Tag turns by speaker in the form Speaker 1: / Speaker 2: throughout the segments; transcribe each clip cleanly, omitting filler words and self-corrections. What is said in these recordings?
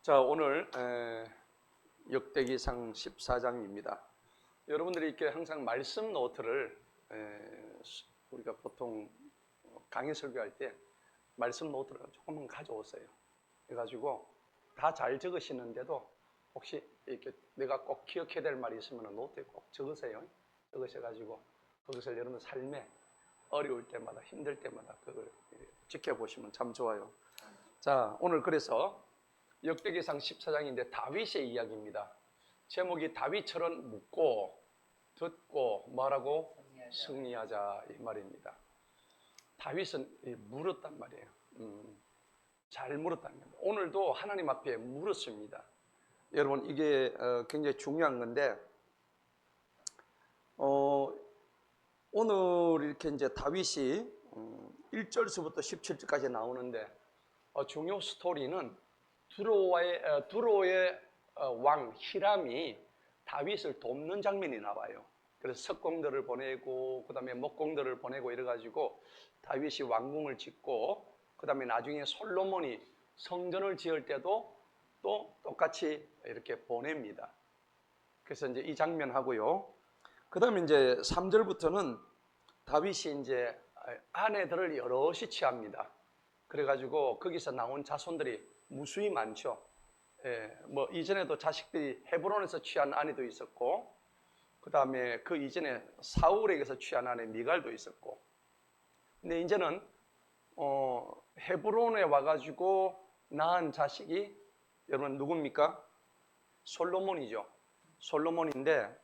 Speaker 1: 자, 오늘 역대기상 14장입니다. 여러분들이 이렇게 항상 말씀 노트를 우리가 보통 강의 설교할 때 말씀 노트를 조금만 가져오세요. 그래가지고 다 잘 적으시는데도 혹시 이렇게 내가 꼭 기억해야 될 말이 있으면 노트에 꼭 적으세요. 적으셔가지고 그것을 여러분 삶에 어려울 때마다 힘들 때마다 그걸 지켜보시면 참 좋아요. 자, 오늘 그래서 역대기상 14장인데 다윗의 이야기입니다. 제목이 다윗처럼 묻고 듣고 뭐라고? 승리하자 이 말입니다. 다윗은 물었단 말이에요. 잘 물었단 말이에요. 오늘도 하나님 앞에 물었습니다. 여러분 이게 굉장히 중요한 건데 오늘 이렇게 이제 다윗이 1절서부터 17절까지 나오는데 중요 스토리는 두로의 왕 히람이 다윗을 돕는 장면이 나와요. 그래서 석공들을 보내고 그 다음에 목공들을 보내고 이래가지고 다윗이 왕궁을 짓고 그 다음에 나중에 솔로몬이 성전을 지을 때도 또 똑같이 이렇게 보냅니다. 그래서 이제 이 장면 하고요. 그 다음에 이제 3절부터는 다윗이 이제 아내들을 여럿이 취합니다. 그래가지고 거기서 나온 자손들이 무수히 많죠. 뭐 이전에도 자식들이 헤브론에서 취한 아내도 있었고, 그 다음에 그 이전에 사울에게서 취한 아내 미갈도 있었고, 근데 이제는 헤브론에 와가지고 낳은 자식이 여러분 누굽니까? 솔로몬이죠. 솔로몬인데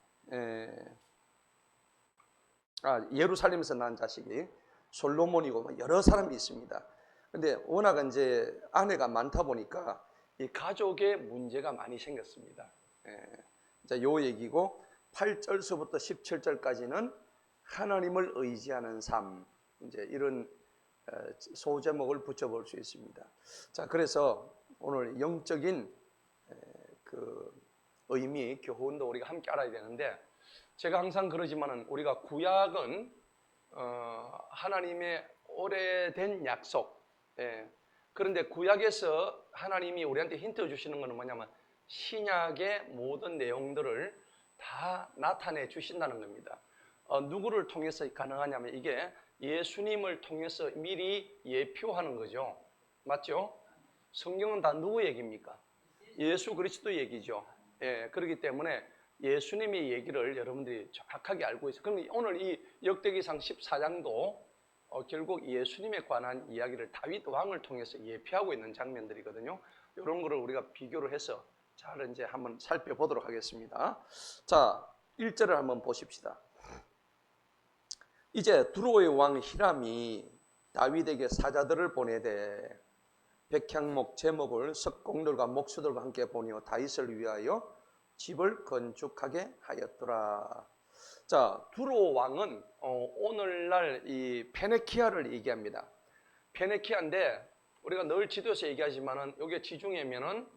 Speaker 1: 예루살렘에서 낳은 자식이 솔로몬이고 여러 사람이 있습니다. 근데 워낙 이제 아내가 많다 보니까 이 가족에 문제가 많이 생겼습니다. 자, 요 얘기고 8절서부터 17절까지는 하나님을 의지하는 삶, 이제 이런 소제목을 붙여볼 수 있습니다. 자, 그래서 오늘 영적인 그 의미, 교훈도 우리가 함께 알아야 되는데, 제가 항상 그러지만은 우리가 구약은 하나님의 오래된 약속. 그런데 구약에서 하나님이 우리한테 힌트 주시는 것은 뭐냐면 신약의 모든 내용들을 다 나타내 주신다는 겁니다. 누구를 통해서 가능하냐면 이게 예수님을 통해서 미리 예표하는 거죠. 맞죠? 성경은 다 누구 얘기입니까? 예수 그리스도 얘기죠. 그렇기 때문에 예수님의 얘기를 여러분들이 정확하게 알고 있어요. 그럼 오늘 이 역대기상 14장도 결국 예수님에 관한 이야기를 다윗 왕을 통해서 예표하고 있는 장면들이거든요. 이런 거를 우리가 비교를 해서 잘 이제 한번 살펴보도록 하겠습니다. 자, 1절을 한번 보십시다. 이제 두로의 왕 히람이 다윗에게 사자들을 보내되 백향목 제목을 석공들과 목수들과 함께 보내어 다윗을 위하여 집을 건축하게 하였더라. 자, 두로 왕은 오늘날 이 페네키아를 얘기합니다. 페네키아인데 우리가 늘 지도에서 얘기하지만은 여기 지중해면은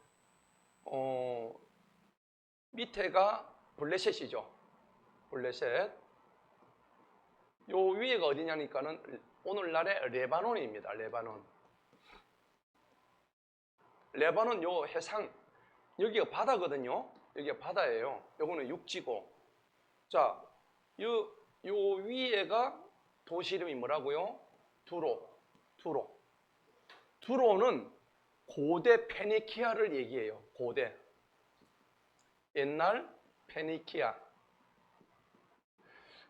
Speaker 1: 밑에가 블레셋이죠. 블레셋. 요 위에가 어디냐니까는 오늘날의 레바논입니다. 레바논. 레바논 요 해상 여기가 바다거든요. 여기가 바다예요. 요거는 육지고. 자, 요 위에가 도시 이름이 뭐라고요? 두로는 고대 페니키아를 얘기해요. 고대. 옛날 페니키아.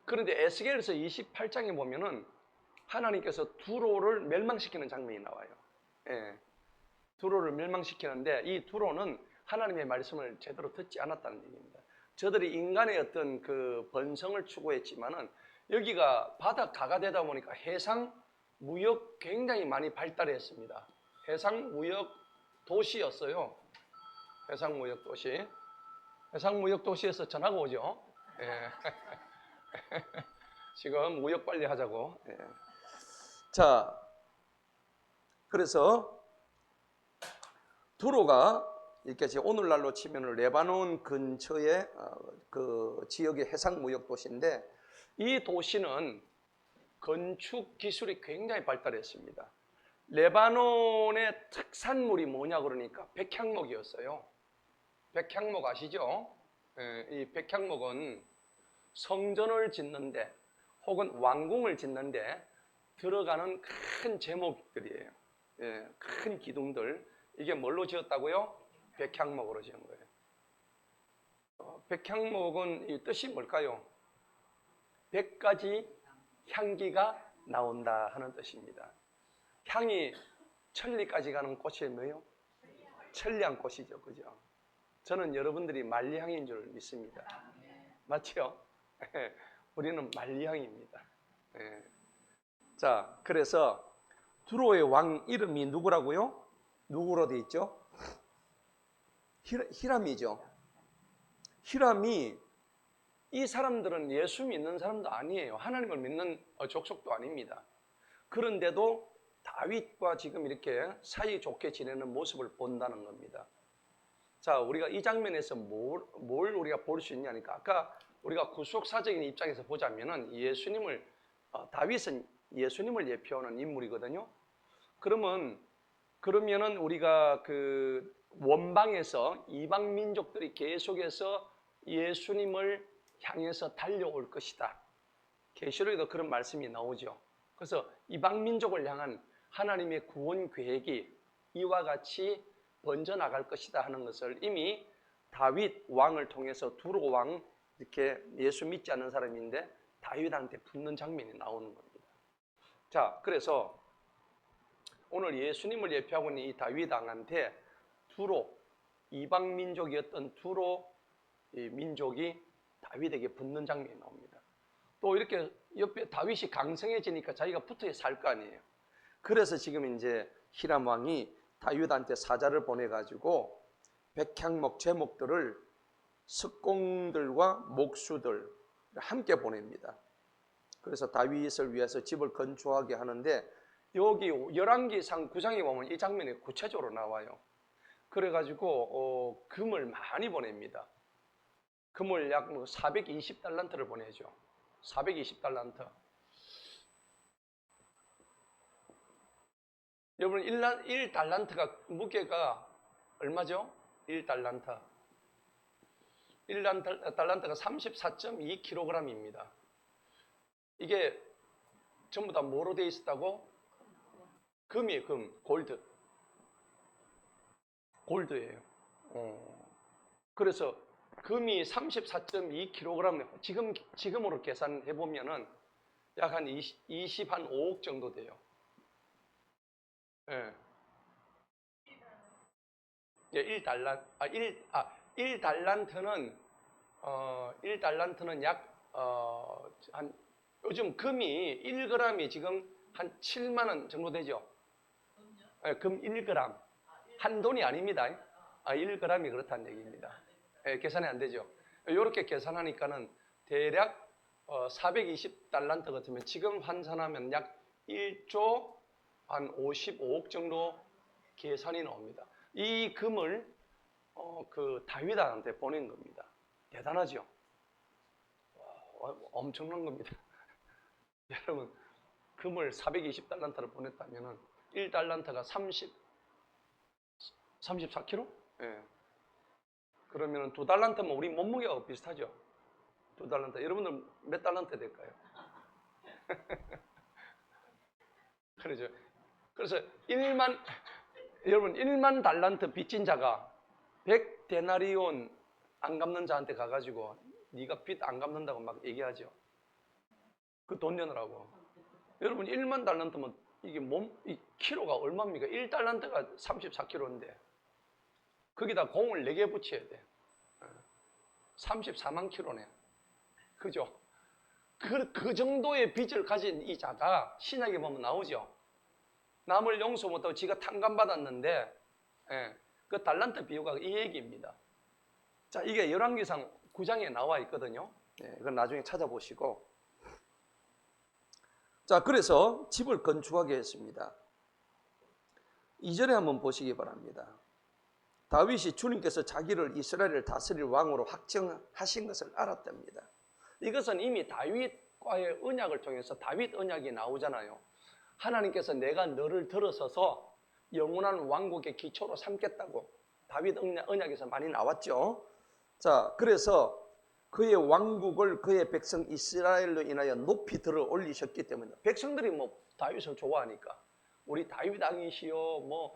Speaker 1: 그런데 에스겔서 28장에 보면은 하나님께서 두로를 멸망시키는 장면이 나와요. 두로를 멸망시키는데 이 두로는 하나님의 말씀을 제대로 듣지 않았다는 얘기입니다. 저들이 인간의 어떤 그 번성을 추구했지만은 여기가 바닷가가 되다 보니까 해상 무역 굉장히 많이 발달했습니다. 해상 무역 도시였어요. 해상 무역 도시. 해상 무역 도시에서 전화가 오죠. 지금 무역 빨리 하자고. 자, 그래서 두로가 이렇게 오늘날로 치면 레바논 근처의 그 지역의 해상 무역 도시인데 이 도시는 건축 기술이 굉장히 발달했습니다. 레바논의 특산물이 뭐냐 그러니까 백향목이었어요. 백향목 아시죠? 이 백향목은 성전을 짓는데 혹은 왕궁을 짓는데 들어가는 큰 제목들이에요. 큰 기둥들. 이게 뭘로 지었다고요? 백향목으로 지은 거예요. 백향목은 이 뜻이 뭘까요? 100가지 향기가 나온다 하는 뜻입니다. 향이 천리까지 가는 꽃이 뭐예요? 천리향꽃이죠. 그죠? 저는 여러분들이 만리향인 줄 믿습니다. 맞죠? 우리는 만리향입니다. 자, 그래서 두로의 왕 이름이 누구라고요? 누구로 돼 있죠? 히람이죠. 히람이, 이 사람들은 예수 믿는 사람도 아니에요. 하나님을 믿는 족속도 아닙니다. 그런데도 다윗과 지금 이렇게 사이 좋게 지내는 모습을 본다는 겁니다. 자, 우리가 이 장면에서 뭘 우리가 볼 수 있냐니까, 아까 우리가 구속사적인 입장에서 보자면은 다윗은 예수님을 예표하는 인물이거든요. 그러면은 우리가 그 원방에서 이방 민족들이 계속해서 예수님을 향해서 달려올 것이다. 계시록에도 그런 말씀이 나오죠. 그래서 이방 민족을 향한 하나님의 구원 계획이 이와 같이 번져나갈 것이다 하는 것을 이미 다윗 왕을 통해서 두로 왕, 이렇게 예수 믿지 않는 사람인데 다윗한테 붙는 장면이 나오는 겁니다. 자, 그래서 오늘 예수님을 예표하고 있는 이 다윗 왕한테 두로, 이방 민족이었던 두로 이 민족이 다윗에게 붙는 장면이 나옵니다. 또 이렇게 옆에 다윗이 강성해지니까 자기가 붙어 살 거 아니에요. 그래서 지금 이제 히람 왕이 다윗한테 사자를 보내가지고 백향목 제목들을 석공들과 목수들 함께 보냅니다. 그래서 다윗을 위해서 집을 건축하게 하는데, 여기 열왕기상 9장에 보면 이 장면이 구체적으로 나와요. 그래가지고 금을 많이 보냅니다. 금을 약 420달란트를 보내죠. 420달란트. 여러분 1달란트가 무게가 얼마죠? 1달란트. 1달란트가 34.2kg입니다. 이게 전부 다 뭐로 되어 있었다고? 금이에요. 금, 골드예요. 그래서 금이 34.2kg, 지금으로 계산해 보면은 약 한 5억 정도 돼요. 예. 1달란트는 약 한, 요즘 금이 1g이 지금 한 7만 원 정도 되죠. 예, 금 1g. 한 돈이 아닙니다. 1g이 그렇다는 얘기입니다. 예, 계산이 안 되죠. 이렇게 계산하니까는 대략 420달란트 같으면 지금 환산하면 약 1조 한 55억 정도 계산이 나옵니다. 이 금을 그 다윗한테 보낸 겁니다. 대단하죠? 엄청난 겁니다. 여러분, 금을 420달란트를 보냈다면 1달란트가 34kg? 예. 그러면 2달란트면 우리 몸무게가 비슷하죠? 2달란트. 여러분들 몇 달란트 될까요? 그러죠. 그래서 여러분 1만 달란트 빚진 자가 100데나리온 안 갚는 자한테 가가지고 네가 빚 안 갚는다고 막 얘기하죠. 그 돈 내놓으라고. 여러분 1만 달란트면 이게 이 키로가 얼마입니까? 1달란트가 34kg인데 거기다 공을 4개 붙여야 돼. 34만 킬로네. 그죠? 그 정도의 빚을 가진 이 자가 신약에 보면 나오죠. 남을 용서 못하고 지가 탕감받았는데, 그 달란트 비유가 이 얘기입니다. 자, 이게 열왕기상 9장에 나와 있거든요. 그건 나중에 찾아보시고. 자, 그래서 집을 건축하게 했습니다. 2절에 한번 보시기 바랍니다. 다윗이 주님께서 자기를 이스라엘을 다스릴 왕으로 확정하신 것을 알았답니다. 이것은 이미 다윗과의 언약을 통해서 다윗 언약이 나오잖아요. 하나님께서 내가 너를 들어서서 영원한 왕국의 기초로 삼겠다고 다윗 언약에서 많이 나왔죠. 자, 그래서 그의 왕국을 그의 백성 이스라엘로 인하여 높이 들어 올리셨기 때문에 백성들이 뭐 다윗을 좋아하니까 우리 다윗 왕이시여 뭐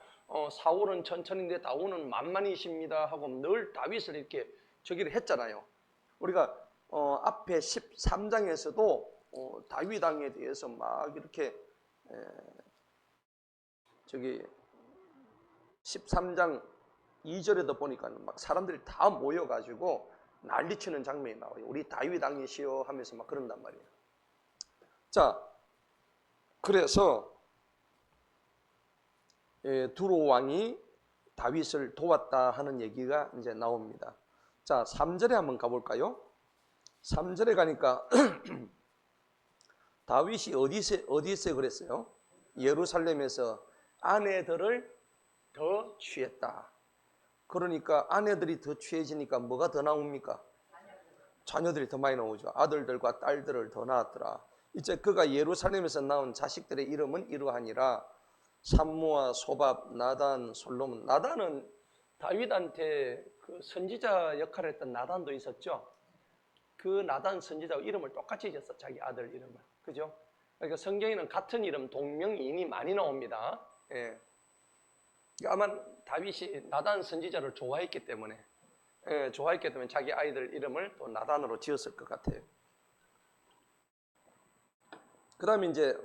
Speaker 1: 사울은 천천인데 다윗은 만만이십니다 하고 늘 다윗을 이렇게 저기를 했잖아요. 우리가 앞에 13장에서도 다윗 왕에 대해서 막 이렇게 저기 13장 2절에도 보니까 막 사람들이 다 모여가지고 난리치는 장면이 나와요. 우리 다윗 왕이시여 하면서 막 그런단 말이에요. 자, 그래서 두로 왕이 다윗을 도왔다 하는 얘기가 이제 나옵니다. 자, 3절에 한번 가볼까요? 3절에 가니까 다윗이 어디서 그랬어요? 예루살렘에서 아내들을 더 취했다. 그러니까 아내들이 더 취해지니까 뭐가 더 나옵니까? 자녀들이 더 많이 나오죠. 아들들과 딸들을 더 낳았더라. 이제 그가 예루살렘에서 낳은 자식들의 이름은 이러하니라. 삼무아, 소밥, 나단, 솔로몬. 나단은 다윗한테 그 선지자 역할을 했던 나단도 있었죠. 그 나단 선지자 이름을 똑같이 지었어. 자기 아들 이름을. 그죠? 그러니까 성경에는 같은 이름 동명이인이 많이 나옵니다. 예. 아마 다윗이 나단 선지자를 좋아했기 때문에 자기 아이들 이름을 또 나단으로 지었을 것 같아요. 그 다음에 이제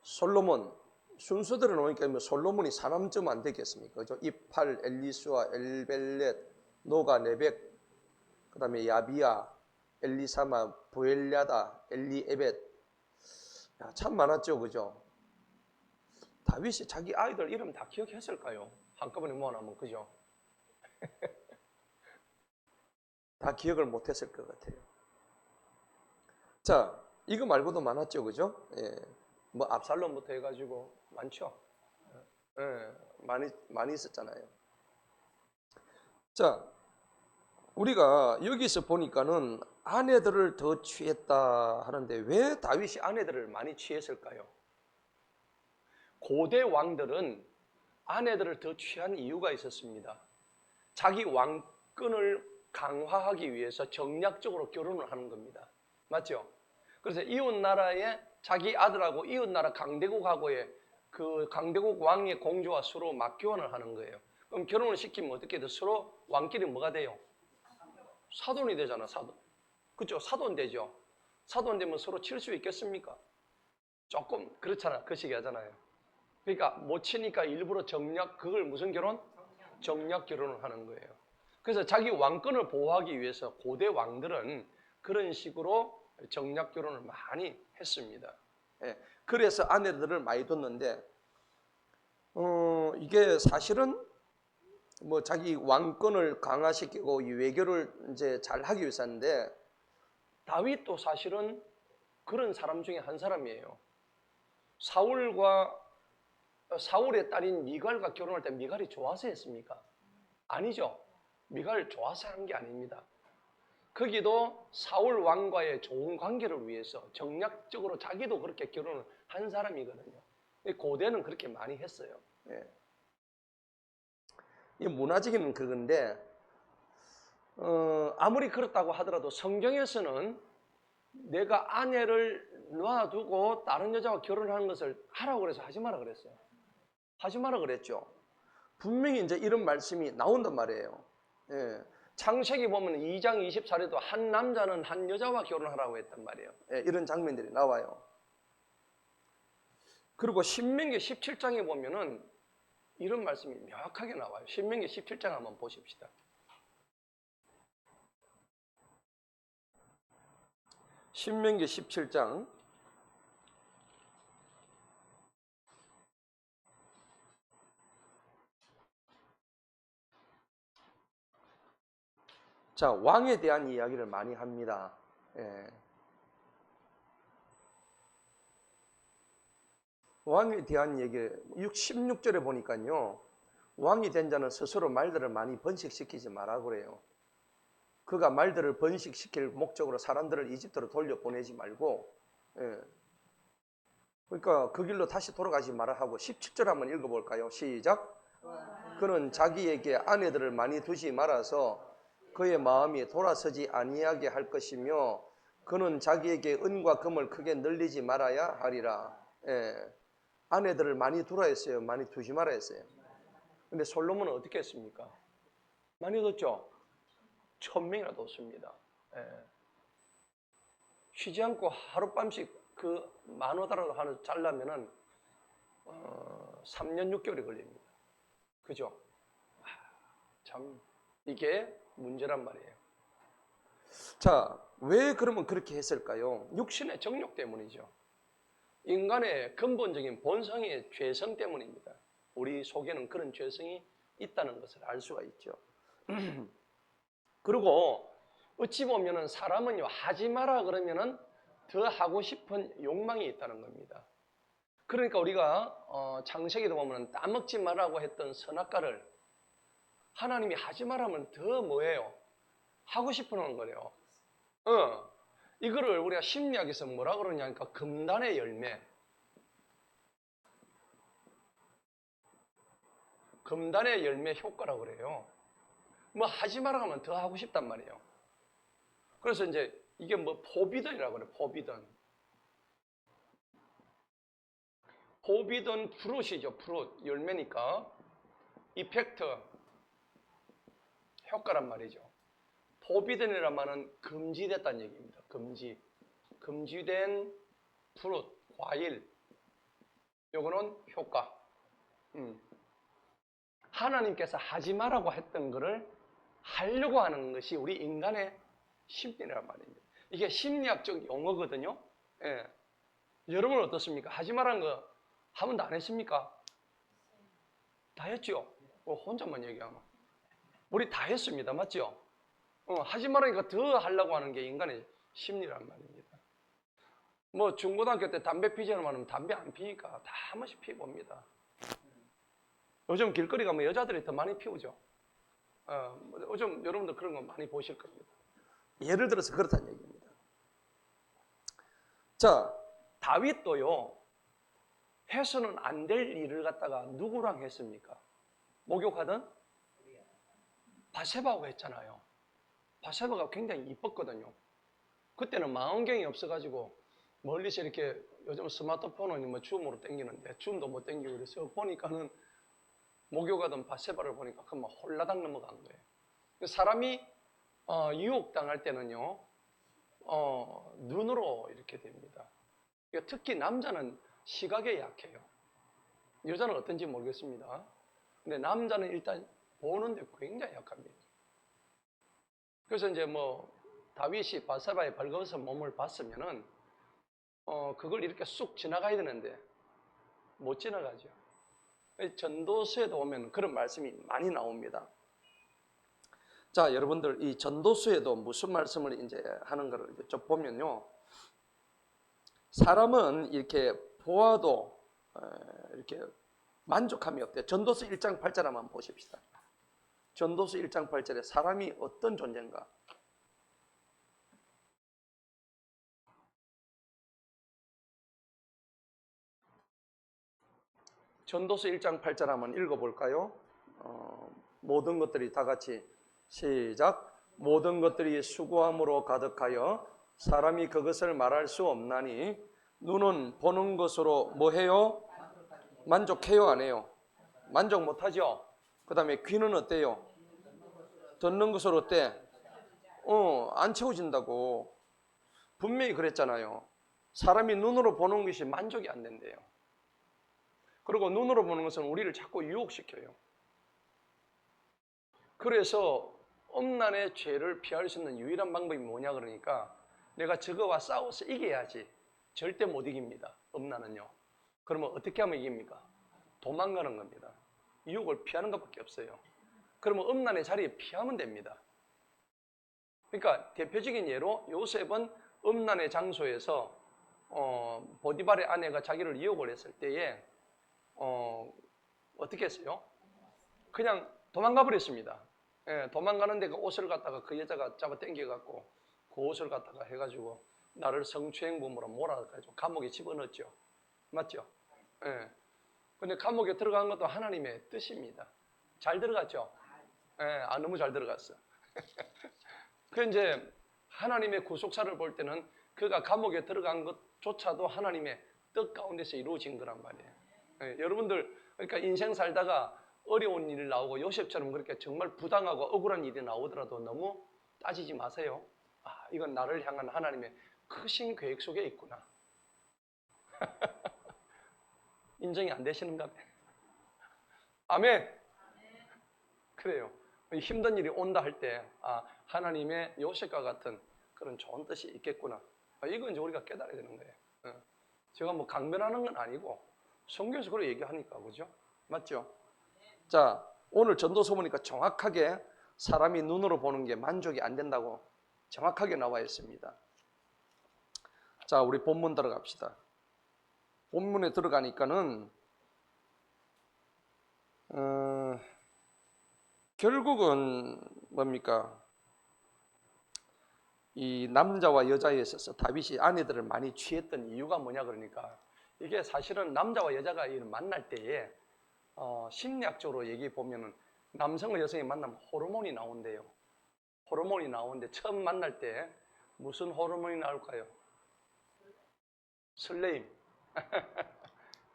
Speaker 1: 솔로몬 순서대로 놓으니까 솔로몬이 사남쯤 안 되겠습니까? 그죠? 이팔, 엘리수아, 엘벨렛, 노가, 네벡, 그 다음에 야비야, 엘리사마, 부엘랴다, 엘리에벳. 참 많았죠, 그죠? 다윗이 자기 아이들 이름 다 기억했을까요? 한꺼번에 모아놓으면, 그죠? 다 기억을 못했을 것 같아요. 자, 이거 말고도 많았죠, 그죠? 예. 뭐 압살롬부터 해가지고 많죠. 예, 많이 있었잖아요. 자, 우리가 여기서 보니까는 아내들을 더 취했다 하는데 왜 다윗이 아내들을 많이 취했을까요? 고대 왕들은 아내들을 더 취한 이유가 있었습니다. 자기 왕권을 강화하기 위해서 정략적으로 결혼을 하는 겁니다. 맞죠? 그래서 이웃나라에 자기 아들하고 이웃나라 강대국하고의 그 강대국 왕의 공주와 서로 맞교환을 하는 거예요. 그럼 결혼을 시키면 어떻게 돼? 서로 왕끼리 뭐가 돼요? 사돈이 되잖아, 사돈. 그죠? 사돈 되죠. 사돈 되면 서로 칠 수 있겠습니까? 조금 그렇잖아. 그 시기 하잖아요. 그러니까 못 치니까 일부러 그걸 무슨 결혼? 정략 결혼을 하는 거예요. 그래서 자기 왕권을 보호하기 위해서 고대 왕들은 그런 식으로 정략 결혼을 많이 했습니다. 예, 그래서 아내들을 많이 뒀는데 이게 사실은 뭐 자기 왕권을 강화시키고 외교를 이제 잘 하기 위해서인데 다윗도 사실은 그런 사람 중에 한 사람이에요. 사울의 딸인 미갈과 결혼할 때 미갈이 좋아서 했습니까? 아니죠. 미갈 좋아서 한 게 아닙니다. 거기도 사울 왕과의 좋은 관계를 위해서 정략적으로 자기도 그렇게 결혼을 한 사람이거든요. 고대는 그렇게 많이 했어요. 예. 이 문화적인 그건데 아무리 그렇다고 하더라도 성경에서는 내가 아내를 놔두고 다른 여자와 결혼하는 것을 하라고 그래서 하지 마라 그랬어요. 하지 마라 그랬죠. 분명히 이제 이런 말씀이 나온단 말이에요. 예. 창세기 보면 2장 24절에도 한 남자는 한 여자와 결혼하라고 했단 말이에요. 예, 이런 장면들이 나와요. 그리고 신명기 17장에 보면은 이런 말씀이 명확하게 나와요. 신명기 17장 한번 보십시다. 신명기 17장 자, 왕에 대한 이야기를 많이 합니다. 예. 왕에 대한 얘기 16절에 보니까요. 왕이 된 자는 스스로 말들을 많이 번식시키지 말라고 그래요. 그가 말들을 번식시킬 목적으로 사람들을 이집트로 돌려보내지 말고 예. 그러니까 그 길로 다시 돌아가지 말아 하고 17절 한번 읽어볼까요? 시작. 그는 자기에게 아내들을 많이 두지 말아서 그의 마음이 돌아서지 아니하게 할 것이며 그는 자기에게 은과 금을 크게 늘리지 말아야 하리라. 예. 아내들을 많이 두라 했어요? 많이 두지 말아 했어요? 근데 솔로몬은 어떻게 했습니까? 많이 뒀죠? 1000명이나 뒀습니다. 예. 쉬지 않고 하룻밤씩 그 만호다라도 하나 잘라면은 3년 6개월이 걸립니다. 그죠? 참 이게 문제란 말이에요. 자, 왜 그러면 그렇게 했을까요? 육신의 정욕 때문이죠. 인간의 근본적인 본성의 죄성 때문입니다. 우리 속에는 그런 죄성이 있다는 것을 알 수가 있죠. 그리고 어찌 보면은 사람은요, 하지 마라 그러면은 더 하고 싶은 욕망이 있다는 겁니다. 그러니까 우리가 창세기도 보면 따먹지 말라고 했던 선악과를 하나님이 하지 말라면 더 뭐예요? 하고 싶어하는 거래요. 이거를 우리가 심리학에서 뭐라 그러냐니까 금단의 열매. 금단의 열매 효과라고 그래요. 뭐 하지 말라고 하면 더 하고 싶단 말이에요. 그래서 이제 이게 뭐 포비던이라고 그래요. 포비던. 포비던 프루트이죠. 프루트. 열매니까 이펙트. 효과란 말이죠. 포비던이란 말은 금지됐다는 얘기입니다. 금지. 금지된 프루트, 과일. 요거는 효과. 하나님께서 하지 마라고 했던 것을 하려고 하는 것이 우리 인간의 심리란 말입니다. 이게 심리학적 용어거든요. 예. 여러분은 어떻습니까? 하지 말라는 거 한 번도 안 했습니까? 다 했죠? 혼자만 얘기하면. 우리 다 했습니다. 맞죠? 하지 말라니까 더 하려고 하는 게 인간의 심리란 말입니다. 뭐 중고등학교 때 담배 피자는 말하면 담배 안 피니까 다 한 번씩 피워봅니다. 요즘 길거리 가면 여자들이 더 많이 피우죠. 요즘 여러분들 그런 거 많이 보실 겁니다. 예를 들어서 그렇다는 얘기입니다. 자, 다윗도요, 해서는 안 될 일을 갖다가 누구랑 했습니까? 목욕하던 바세바하고 했잖아요. 바세바가 굉장히 이뻤거든요. 그때는 망원경이 없어가지고 멀리서 이렇게 요즘 스마트폰은 뭐 줌으로 당기는데 줌도 못 당기고 그래서 보니까는 목욕하던 바세바를 보니까 그만 홀라당 넘어간 거예요. 사람이 유혹당할 때는요, 눈으로 이렇게 됩니다. 특히 남자는 시각에 약해요. 여자는 어떤지 모르겠습니다. 근데 남자는 일단 보는데 굉장히 약합니다. 그래서 이제 뭐 다윗이 바세바의 벌거벗은 몸을 봤으면은 그걸 이렇게 쑥 지나가야 되는데 못 지나가죠. 전도서에도 보면 그런 말씀이 많이 나옵니다. 자, 여러분들 이 전도서에도 무슨 말씀을 이제 하는 거를 좀 보면요. 사람은 이렇게 보아도 이렇게 만족함이 없대요. 전도서 1장 8절 한번 보십시다. 전도서 1장 8절에 사람이 어떤 존재인가? 전도서 1장 8절 한번 읽어볼까요? 모든 것들이 다 같이 시작. 모든 것들이 수고함으로 가득하여 사람이 그것을 말할 수 없나니 눈은 보는 것으로 뭐해요? 만족해요? 안 해요? 만족 못하죠? 그 다음에 귀는 어때요? 듣는 것으로 어때? 안 채워진다고. 분명히 그랬잖아요. 사람이 눈으로 보는 것이 만족이 안 된대요. 그리고 눈으로 보는 것은 우리를 자꾸 유혹시켜요. 그래서 음란의 죄를 피할 수 있는 유일한 방법이 뭐냐 그러니까 내가 저거와 싸워서 이겨야지. 절대 못 이깁니다. 음란은요. 그러면 어떻게 하면 이깁니까? 도망가는 겁니다. 유혹을 피하는 것밖에 없어요. 그러면 음란의 자리에 피하면 됩니다. 그러니까 대표적인 예로 요셉은 음란의 장소에서 보디발의 아내가 자기를 유혹을 했을 때에 어떻게 했어요? 그냥 도망가 버렸습니다. 예, 도망가는데 그 옷을 갖다가 그 여자가 잡아 당겨갖고 그 옷을 갖다가 해가지고 나를 성추행범으로 몰아가지고 감옥에 집어넣었죠. 맞죠? 예. 근데 감옥에 들어간 것도 하나님의 뜻입니다. 잘 들어갔죠? 예, 너무 잘 들어갔어. 그 이제 하나님의 구속사를 볼 때는 그가 감옥에 들어간 것조차도 하나님의 뜻 가운데서 이루어진 거란 말이에요. 예, 여러분들 그러니까 인생 살다가 어려운 일이 나오고 요셉처럼 그렇게 정말 부당하고 억울한 일이 나오더라도 너무 따지지 마세요. 이건 나를 향한 하나님의 크신 계획 속에 있구나. 인정이 안 되시는가 봐요. 아멘. 그래요. 힘든 일이 온다 할 때 하나님의 요셉과 같은 그런 좋은 뜻이 있겠구나. 이건 이제 우리가 깨달아야 되는 거예요. 제가 뭐 강변하는 건 아니고 성경에서 그렇게 얘기하니까 그죠? 맞죠? 자, 오늘 전도서 보니까 정확하게 사람이 눈으로 보는 게 만족이 안 된다고 정확하게 나와 있습니다. 자, 우리 본문 들어갑시다. 본문에 들어가니까는 결국은 뭡니까? 이 남자와 여자에 있어서 다윗이 아내들을 많이 취했던 이유가 뭐냐 그러니까 이게 사실은 남자와 여자가 만날 때에 심리학적으로 얘기해 보면은 남성과 여성이 만나면 호르몬이 나온대요. 호르몬이 나오는데 처음 만날 때 무슨 호르몬이 나올까요? 설레임.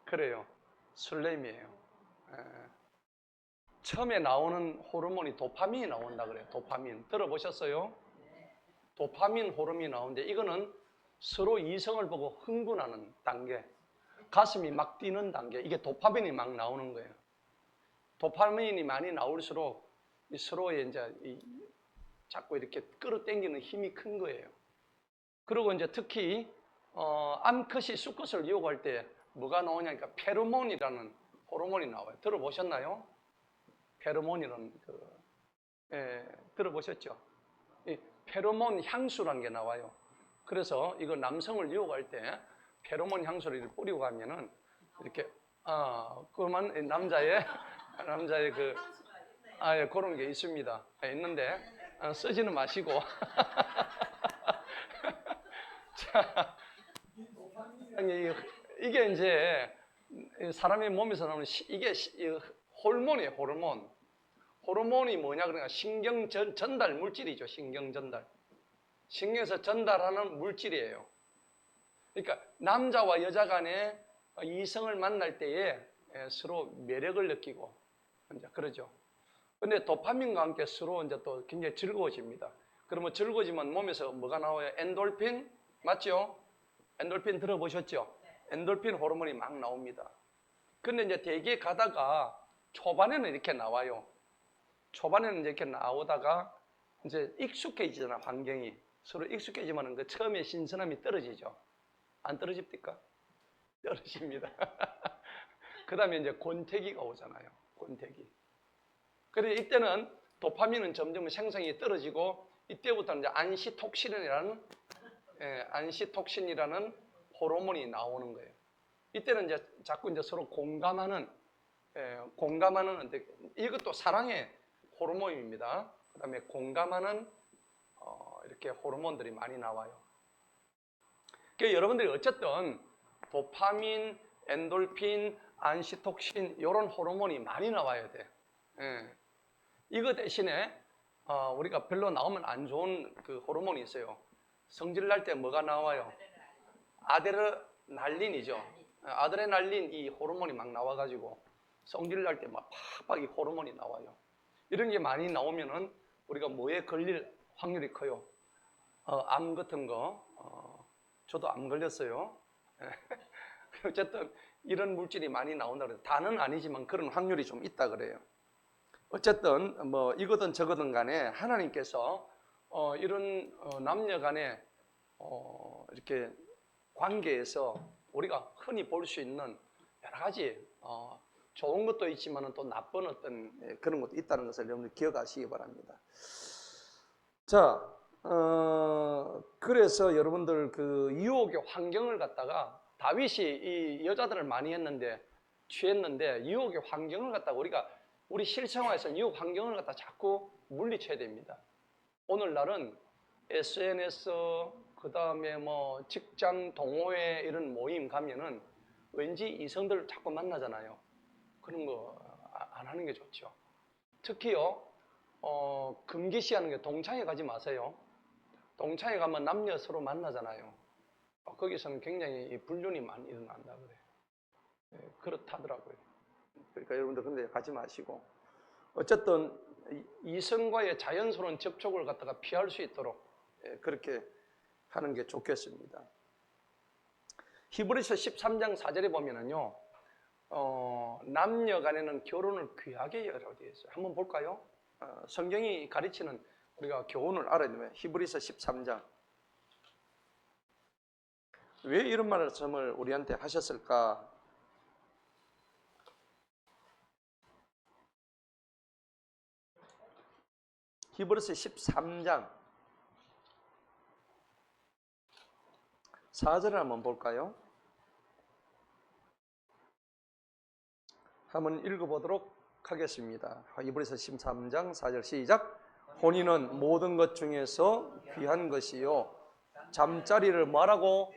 Speaker 1: 그래요. 설레임이에요. 처음에 나오는 호르몬이 도파민이 나온다 그래요. 도파민. 들어보셨어요? 도파민 호르몬이 나오는데 이거는 서로 이성을 보고 흥분하는 단계. 가슴이 막 뛰는 단계. 이게 도파민이 막 나오는 거예요. 도파민이 많이 나올수록 서로의 이제 자꾸 이렇게 끌어당기는 힘이 큰 거예요. 그리고 이제 특히 암컷이 수컷을 유혹할 때 뭐가 나오냐니까 페로몬이라는 호르몬이 나와요. 들어보셨나요? 페로몬이라는 들어보셨죠? 이 페로몬 향수라는 게 나와요. 그래서 이거 남성을 유혹할 때 페로몬 향수를 뿌리고 가면은 이렇게 그만 남자의 그런 게 있습니다. 있는데 쓰지는 마시고. 자, 이게 이제 사람의 몸에서 나오는 이게 호르몬이에요. 호르몬이 뭐냐 그러니까 신경 전달 물질이죠. 신경 전달. 신경에서 전달하는 물질이에요. 그러니까 남자와 여자 간에 이성을 만날 때에 서로 매력을 느끼고 이제 그러죠. 근데 도파민과 함께 서로 이제 또 굉장히 즐거워집니다. 그러면 즐거워지면 몸에서 뭐가 나와요? 엔돌핀? 맞죠? 엔돌핀 들어보셨죠? 엔돌핀 호르몬이 막 나옵니다. 근데 이제 대개 가다가 초반에는 이렇게 나와요. 초반에는 이렇게 나오다가 이제 익숙해지잖아, 환경이. 서로 익숙해지면 그 처음에 신선함이 떨어지죠. 안 떨어집니까? 떨어집니다. 그 다음에 이제 권태기가 오잖아요. 권태기. 그래서 이때는 도파민은 점점 생성이 떨어지고 이때부터 이제 안시톡신이라는 호르몬이 나오는 거예요. 이때는 이제 자꾸 이제 서로 공감하는 이것도 사랑의 호르몬입니다. 그 다음에 공감하는 이렇게 호르몬들이 많이 나와요. 그러니까 여러분들이 어쨌든 도파민, 엔돌핀, 안시톡신 이런 호르몬이 많이 나와야 돼. 이거 대신에 우리가 별로 나오면 안 좋은 그 호르몬이 있어요. 성질 날 때 뭐가 나와요? 아드레날린이죠. 아드레날린 이 호르몬이 막 나와가지고 성질 날 때 막 팍팍 이 호르몬이 나와요. 이런 게 많이 나오면은 우리가 뭐에 걸릴 확률이 커요? 암 같은 거. 저도 암 걸렸어요. 어쨌든 이런 물질이 많이 나온다 그래요. 다는 아니지만 그런 확률이 좀 있다 그래요. 어쨌든 뭐 이거든 저거든 간에 하나님께서 이런 남녀 간에 이렇게 관계에서 우리가 흔히 볼 수 있는 여러 가지 좋은 것도 있지만 또 나쁜 어떤 그런 것도 있다는 것을 여러분들 기억하시기 바랍니다. 자, 그래서 여러분들 그 유혹의 환경을 갖다가 다윗이 이 여자들을 많이 취했는데 유혹의 환경을 갖다가 우리 실생활에서 유혹 환경을 갖다 자꾸 물리쳐야 됩니다. 오늘날은 SNS 그 다음에 뭐 직장 동호회 이런 모임 가면은 왠지 이성들 자꾸 만나잖아요. 그런 거 안 하는 게 좋죠. 특히요, 금기시 하는 게 동창회 가지 마세요. 동창회 가면 남녀 서로 만나잖아요. 거기서는 굉장히 불륜이 많이 일어난다 그래요. 네, 그렇다더라고요. 그러니까 여러분들 근데 가지 마시고, 어쨌든 이성과의 자연스러운 접촉을 갖다가 피할 수 있도록 그렇게 하는 게 좋겠습니다. 히브리서 13장 4절에 보면은요, 남녀 간에는 결혼을 귀하게 여기라고 되어 있어요. 한번 볼까요? 성경이 가르치는 우리가 교훈을 알아야 되면 히브리서 13장. 왜 이런 말씀을 우리한테 하셨을까? 히브리서 13장 4절을 한번 볼까요? 한번 읽어보도록 하겠습니다. 히브리서 13장 4절 시작. 혼인은 모든 것 중에서 귀한 것이요 잠자리를 뭐라고?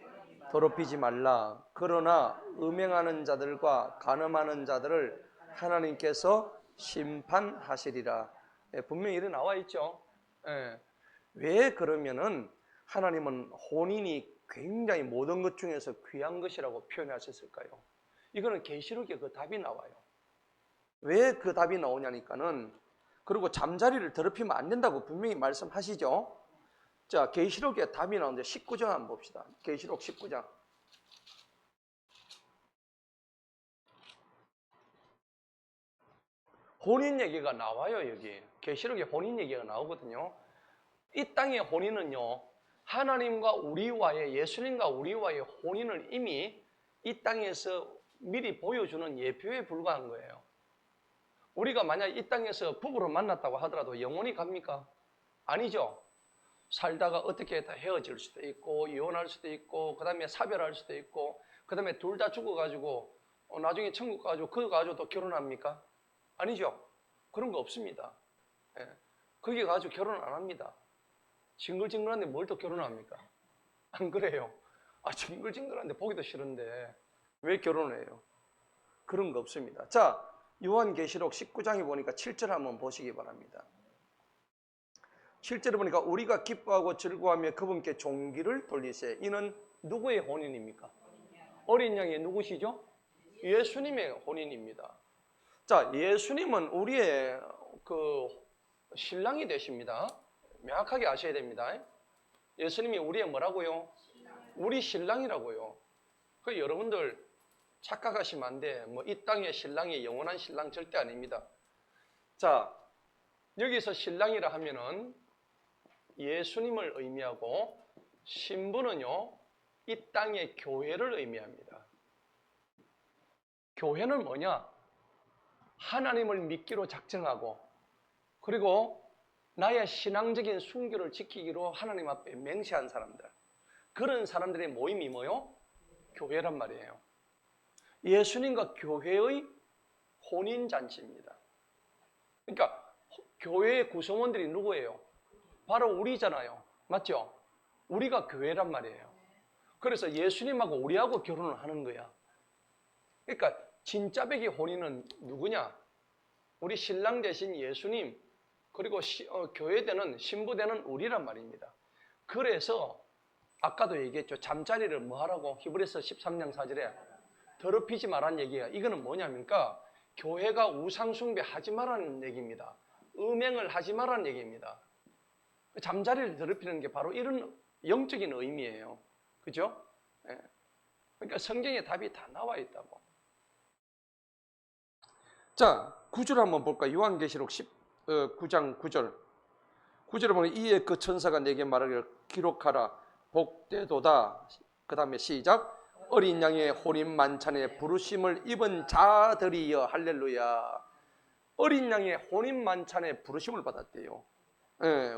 Speaker 1: 더럽히지 말라. 그러나 음행하는 자들과 간음하는 자들을 하나님께서 심판하시리라. 분명히 이렇게 나와 있죠. 왜 그러면은 하나님은 혼인이 굉장히 모든 것 중에서 귀한 것이라고 표현하셨을까요? 이거는 계시록에 그 답이 나와요. 왜 그 답이 나오냐니까는, 그리고 잠자리를 더럽히면 안 된다고 분명히 말씀하시죠. 자, 계시록에 답이 나오는데 19장 한번 봅시다. 계시록 19장. 혼인 얘기가 나와요. 여기 계시록에 혼인 얘기가 나오거든요. 이 땅의 혼인은요, 하나님과 우리와의, 예수님과 우리와의 혼인을 이미 이 땅에서 미리 보여주는 예표에 불과한 거예요. 우리가 만약 이 땅에서 부부로 만났다고 하더라도 영원히 갑니까? 아니죠. 살다가 어떻게 다 헤어질 수도 있고, 이혼할 수도 있고, 그 다음에 사별할 수도 있고, 그 다음에 둘 다 죽어가지고 나중에 천국 가지고 그거 가지고 또 결혼합니까? 아니죠. 그런 거 없습니다. 거기 가지고 결혼 안 합니다. 징글징글한데 뭘 또 결혼합니까? 안 그래요? 징글징글한데 보기도 싫은데 왜 결혼을 해요? 그런 거 없습니다. 자, 요한계시록 19장에 보니까 7절 한번 보시기 바랍니다. 7절에 보니까 우리가 기뻐하고 즐거워하며 그분께 종기를 돌리세. 이는 누구의 혼인입니까? 어린 양의 누구시죠? 예수님의 혼인입니다. 자, 예수님은 우리의 그 신랑이 되십니다. 명확하게 아셔야 됩니다. 예수님이 우리의 뭐라고요? 우리 신랑이라고요. 그 여러분들 착각하시면 안 돼. 뭐 이 땅의 신랑이 영원한 신랑 절대 아닙니다. 자, 여기서 신랑이라 하면은 예수님을 의미하고, 신부는요, 이 땅의 교회를 의미합니다. 교회는 뭐냐? 하나님을 믿기로 작정하고, 그리고 나의 신앙적인 순결을 지키기로 하나님 앞에 맹세한 사람들, 그런 사람들의 모임이 뭐요? 교회란 말이에요. 예수님과 교회의 혼인잔치입니다. 그러니까 교회의 구성원들이 누구예요? 바로 우리잖아요. 맞죠? 우리가 교회란 말이에요. 그래서 예수님하고 우리하고 결혼을 하는 거야. 그러니까 진짜 백의 혼인은 누구냐? 우리 신랑 대신 예수님, 그리고 교회되는 신부되는 우리란 말입니다. 그래서 아까도 얘기했죠. 잠자리를 뭐 하라고? 히브리서 13장 4절에 더럽히지 말라는 얘기가, 이거는 뭐냐니까 교회가 우상숭배 하지 말라는 얘기입니다. 음행을 하지 말라는 얘기입니다. 잠자리를 더럽히는 게 바로 이런 영적인 의미예요. 그죠? 그러니까 성경에 답이 다 나와 있다고. 자, 9절 한번 볼까요? 요한계시록 9장 9절. 9절에 보면 이에 그 천사가 내게 말하기를 기록하라. 복되도다. 그 다음에 시작. 어린 양의 혼인 만찬에 부르심을 입은 자들이여. 할렐루야. 어린 양의 혼인 만찬에 부르심을 받았대요.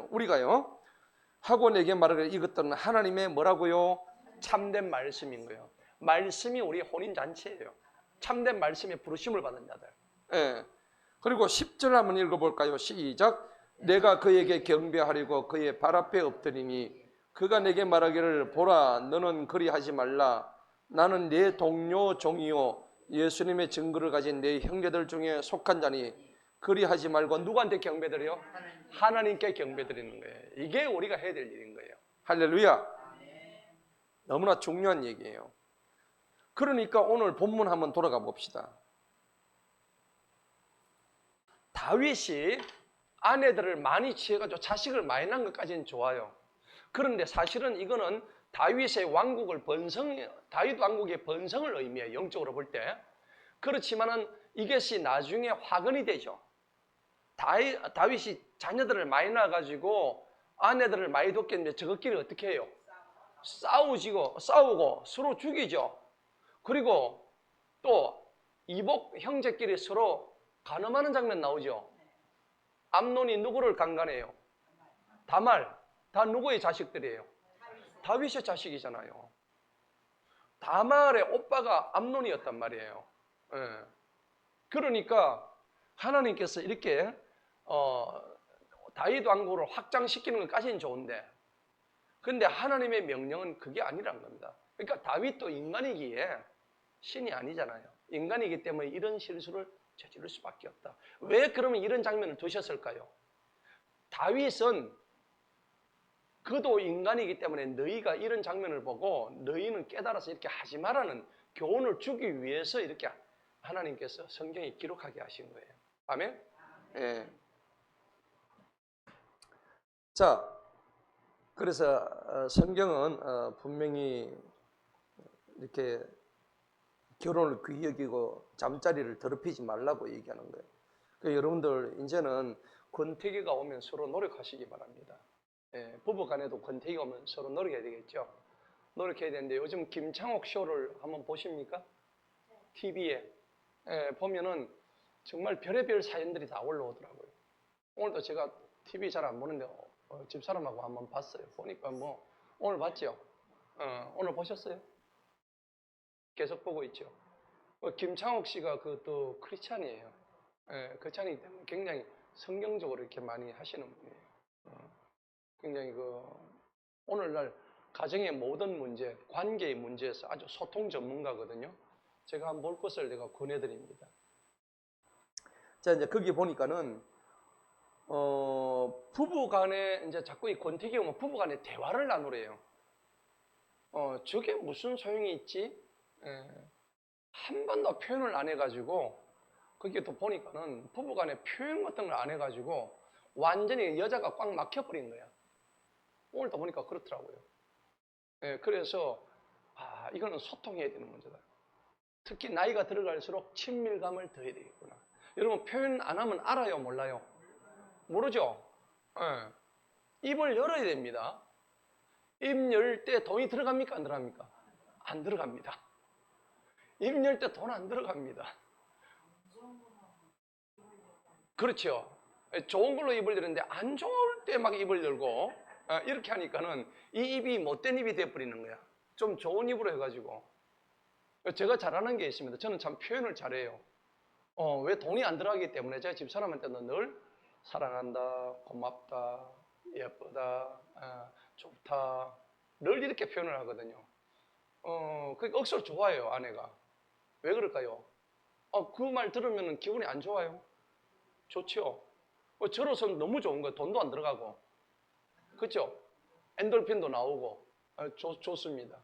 Speaker 1: 우리가요. 하고 내게 말하기를 이것들은 하나님의 뭐라고요? 참된 말씀인 거예요. 말씀이 우리 혼인 잔치예요. 참된 말씀에 부르심을 받은 자들. 그리고 10절 한번 읽어볼까요? 시작. 내가 그에게 경배하려고 그의 발 앞에 엎드리니 그가 내게 말하기를 보라 너는 그리하지 말라. 나는 내 동료 종이요 예수님의 증거를 가진 내 형제들 중에 속한 자니 그리하지 말고 누구한테 경배드려요? 하나님께 경배드리는 거예요. 이게 우리가 해야 될 일인 거예요. 할렐루야. 너무나 중요한 얘기예요. 그러니까 오늘 본문 한번 돌아가 봅시다. 다윗이 아내들을 많이 취해가지고 자식을 많이 낳은 것까지는 좋아요. 그런데 사실은 이거는 다윗의 왕국을 다윗 왕국의 번성을 의미해요. 영적으로 볼 때. 그렇지만은 이것이 나중에 화근이 되죠. 다윗이 자녀들을 많이 낳아가지고 아내들을 많이 뒀겠는데 저것끼리 어떻게 해요? 싸우고 서로 죽이죠. 그리고 또 이복 형제끼리 서로 간음하는 장면 나오죠. 암논이 누구를 강간해요? 다말. 다 누구의 자식들이에요? 다윗의 자식이잖아요. 다말의 오빠가 암논이었단 말이에요. 예. 그러니까 하나님께서 이렇게 다윗 왕국을 확장시키는 것까지는 좋은데, 근데 하나님의 명령은 그게 아니란 겁니다. 그러니까 다윗도 인간이기에 신이 아니잖아요. 인간이기 때문에 이런 실수를 저지를 수밖에 없다. 왜 그러면 이런 장면을 두셨을까요? 다윗은 그도 인간이기 때문에 너희가 이런 장면을 보고 너희는 깨달아서 이렇게 하지 말라는 교훈을 주기 위해서 이렇게 하나님께서 성경에 기록하게 하신 거예요. 아멘? 예. 자, 그래서 성경은 분명히 이렇게 결혼을 귀히 여기고 잠자리를 더럽히지 말라고 얘기하는 거예요. 그러니까 여러분들 이제는 권태기가 오면 서로 노력하시기 바랍니다. 예, 부부 간에도 권태기가 오면 서로 노력해야 되겠죠. 노력해야 되는데 요즘 김창옥 쇼를 한번 보십니까? TV에 보면은 정말 별의별 사연들이 다 올라오더라고요. 오늘도 제가 TV 잘 안 보는데 집사람하고 한번 봤어요. 보니까 뭐 오늘 봤죠? 오늘 보셨어요? 계속 보고 있죠. 김창옥 씨가 또 크리스찬이에요. 크리스찬이기 때문에 굉장히 성경적으로 이렇게 많이 하시는 분이에요. 굉장히 오늘날 가정의 모든 문제, 관계의 문제에서 아주 소통 전문가거든요. 제가 한번 볼 것을 내가 권해드립니다. 자, 이제 거기 보니까는 부부 간에 이제 자꾸 이 권태기 오면 부부 간에 대화를 나누래요. 저게 무슨 소용이 있지? 한 번도 표현을 안 해가지고, 거기에 또 보니까는 부부 간에 표현 같은 걸 안 해가지고 완전히 여자가 꽉 막혀버린 거야. 오늘도 보니까 그렇더라고요. 그래서 이거는 소통해야 되는 문제다. 특히 나이가 들어갈수록 친밀감을 더해야 되겠구나. 여러분 표현 안 하면 알아요, 몰라요? 모르죠? 입을 열어야 됩니다. 입 열 때 돈이 들어갑니까? 안 들어갑니까? 안 들어갑니다. 입 열 때 돈 안 들어갑니다. 그렇죠. 좋은 걸로 입을 열는데 안 좋을 때 막 입을 열고 이렇게 하니까는 이 입이 못된 입이 돼버리는 거야. 좀 좋은 입으로 해가지고. 제가 잘하는 게 있습니다. 저는 참 표현을 잘해요. 왜 돈이 안 들어가기 때문에 제가 집사람한테는 늘 사랑한다, 고맙다, 예쁘다, 좋다 늘 이렇게 표현을 하거든요. 그러니까 억수로 좋아해요, 아내가. 왜 그럴까요? 그 말 들으면 기분이 안 좋아요? 좋죠. 저로서는 너무 좋은 거예요. 돈도 안 들어가고. 그렇죠? 엔돌핀도 나오고 좋습니다.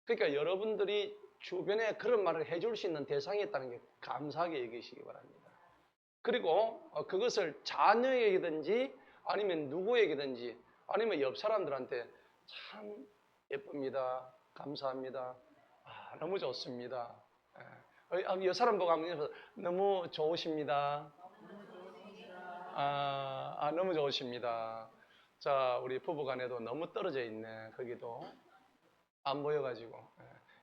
Speaker 1: 그러니까 여러분들이 주변에 그런 말을 해줄 수 있는 대상이 있다는 게 감사하게 여기시기 바랍니다. 그리고 그것을 자녀에게든지 아니면 누구에게든지 아니면 옆 사람들한테 참 예쁩니다. 감사합니다. 너무 좋습니다. 옆 사람 보고 하면 너무 좋으십니다. 너무 좋으십니다. 자, 우리 부부간에도 너무 떨어져 있네. 거기도 안 보여가지고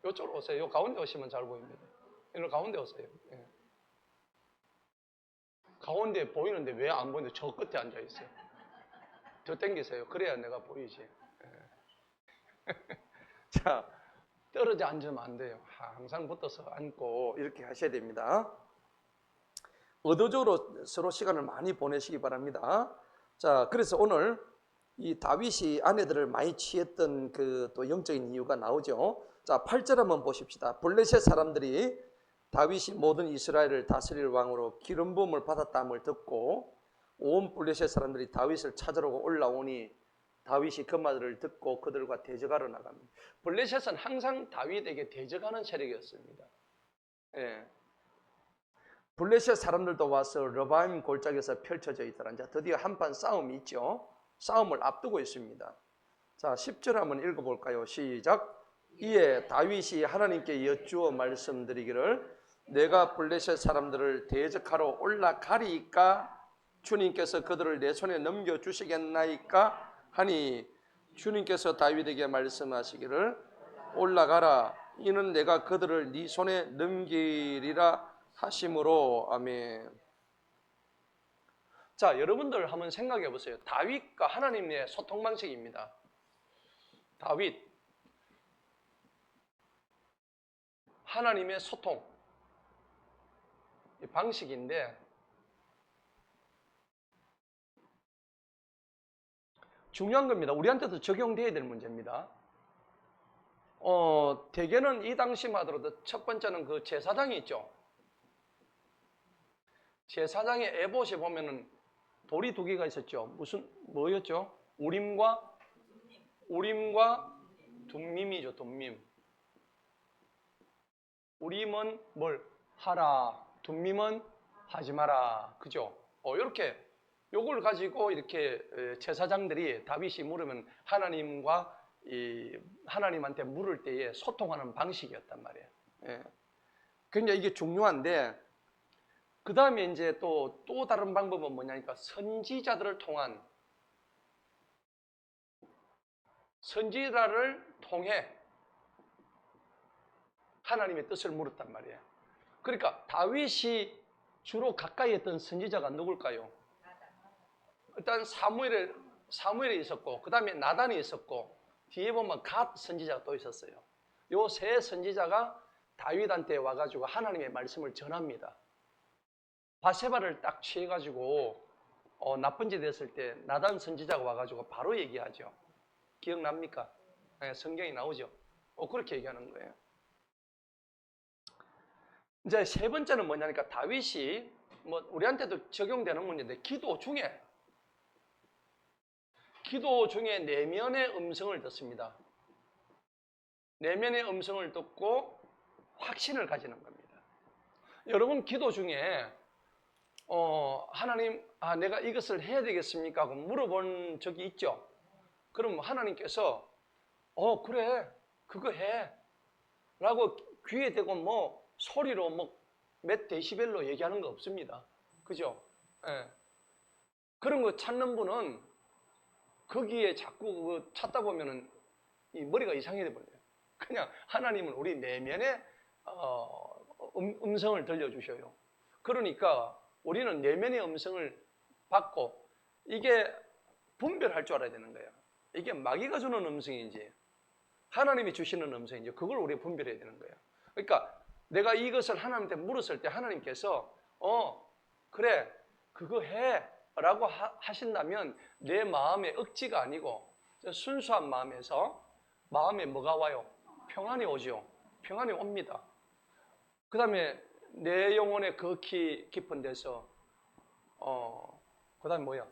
Speaker 1: 이쪽으로 오세요. 요 가운데 오시면 잘 보입니다. 이리 가운데 오세요. 가운데 보이는데 왜 안 보이는데 저 끝에 앉아 있어요. 더 당기세요. 그래야 내가 보이지. 자, 떨어져 앉으면 안 돼요. 항상 붙어서 앉고 이렇게 하셔야 됩니다. 의도적으로 서로 시간을 많이 보내시기 바랍니다. 자, 그래서 오늘 이 다윗이 아내들을 많이 취했던 또 영적인 이유가 나오죠.
Speaker 2: 자, 8절 한번 보십시다. 블레셋 사람들이 다윗이 모든 이스라엘을 다스릴 왕으로 기름 부음을 받았다함을 듣고 온 블레셋 사람들이 다윗을 찾으러 올라오니 다윗이 그 말을 듣고 그들과 대적하러 나갑니다.
Speaker 1: 블레셋은 항상 다윗에게 대적하는 세력이었습니다. 예.
Speaker 2: 블레셋 사람들도 와서 르바임 골짜기에서 펼쳐져 있더라. 이제 드디어 한판 싸움이 있죠. 싸움을 앞두고 있습니다. 자, 10절 한번 읽어볼까요? 시작. 이에 다윗이 하나님께 여쭈어 말씀드리기를 내가 블레셋 사람들을 대적하러 올라가리이까 주님께서 그들을 내 손에 넘겨주시겠나이까 하니 주님께서 다윗에게 말씀하시기를 올라가라. 이는 내가 그들을 네 손에 넘기리라 하심으로. 아멘.
Speaker 1: 자, 여러분들 한번 생각해 보세요. 다윗과 하나님의 소통 방식입니다. 다윗, 하나님의 소통 방식인데 중요한 겁니다. 우리한테도 적용돼야 될 문제입니다. 대개는 이 당시만 하더라도 첫 번째는 그 제사장이 있죠. 제사장의 에봇에 보면은 돌이 두 개가 있었죠. 뭐였죠? 우림과 둠밈이죠. 둠밈. 우림은 뭘 하라, 둠밈은 하지 마라. 그죠? 이렇게 요걸 가지고 이렇게 제사장들이 다윗이 물으면 하나님한테 물을 때에 소통하는 방식이었단 말이에요. 예. 그러니까 이게 중요한데 그 다음에 이제 또 다른 방법은 뭐냐니까 선지자들을 통한 선지자를 통해 하나님의 뜻을 물었단 말이에요. 그러니까 다윗이 주로 가까이 했던 선지자가 누굴까요? 일단 사무엘이 있었고 그 다음에 나단이 있었고 뒤에 보면 갓 선지자가 또 있었어요. 요 세 선지자가 다윗한테 와가지고 하나님의 말씀을 전합니다. 바세바를 딱 취해가지고 나쁜 짓 했을 때 나단 선지자가 와가지고 바로 얘기하죠. 기억납니까? 네, 성경이 나오죠. 그렇게 얘기하는 거예요. 이제 세 번째는 뭐냐니까 다윗이 우리한테도 적용되는 문제인데 기도 중에 내면의 음성을 듣습니다. 내면의 음성을 듣고 확신을 가지는 겁니다. 여러분 기도 중에 하나님, 내가 이것을 해야 되겠습니까? 하고 물어본 적이 있죠. 그럼 하나님께서 그래, 그거 해 라고 귀에 대고 소리로 몇 데시벨로 얘기하는 거 없습니다. 그죠? 예. 그런 거 찾는 분은 거기에 자꾸 찾다 보면은 이 머리가 이상해져 버려요. 그냥 하나님은 우리 내면의 음성을 들려주셔요. 그러니까 우리는 내면의 음성을 받고 이게 분별할 줄 알아야 되는 거예요. 이게 마귀가 주는 음성인지 하나님이 주시는 음성인지 그걸 우리가 분별해야 되는 거예요. 그러니까 내가 이것을 하나님한테 물었을 때 하나님께서 그래 그거 해 라고 하신다면 내 마음의 억지가 아니고 순수한 마음에서 마음에 뭐가 와요? 평안이 오죠. 평안이 옵니다. 그 다음에 내 영혼의 극히 깊은 데서 그 다음에 뭐야?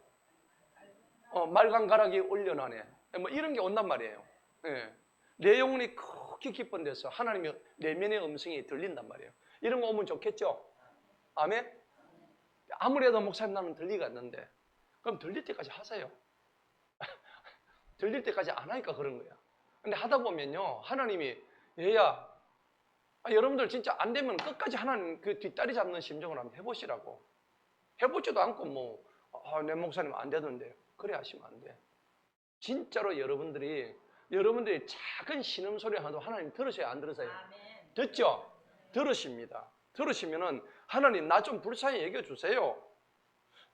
Speaker 1: 말강가락이 올려나네. 이런 게 온단 말이에요. 예. 내 영혼이 극히 깊은 데서 하나님의 내면의 음성이 들린단 말이에요. 이런 거 오면 좋겠죠? 아멘? 아무래도 목사님 나는 들리가 않는데 그럼 들릴 때까지 하세요. 들릴 때까지 안 하니까 그런 거야. 근데 하다 보면요 하나님이 얘야 여러분들 진짜 안 되면 끝까지 하나님 그 뒷다리 잡는 심정을 한번 해보시라고. 해보지도 않고 내 목사님 안 되던데 그래 하시면 안 돼. 진짜로 여러분들이 작은 신음소리 하나도 하나님 들으셔야 안 들으세요? 아멘. 듣죠? 들으십니다. 들으시면은 하나님 나 좀 불쌍히 여겨 주세요.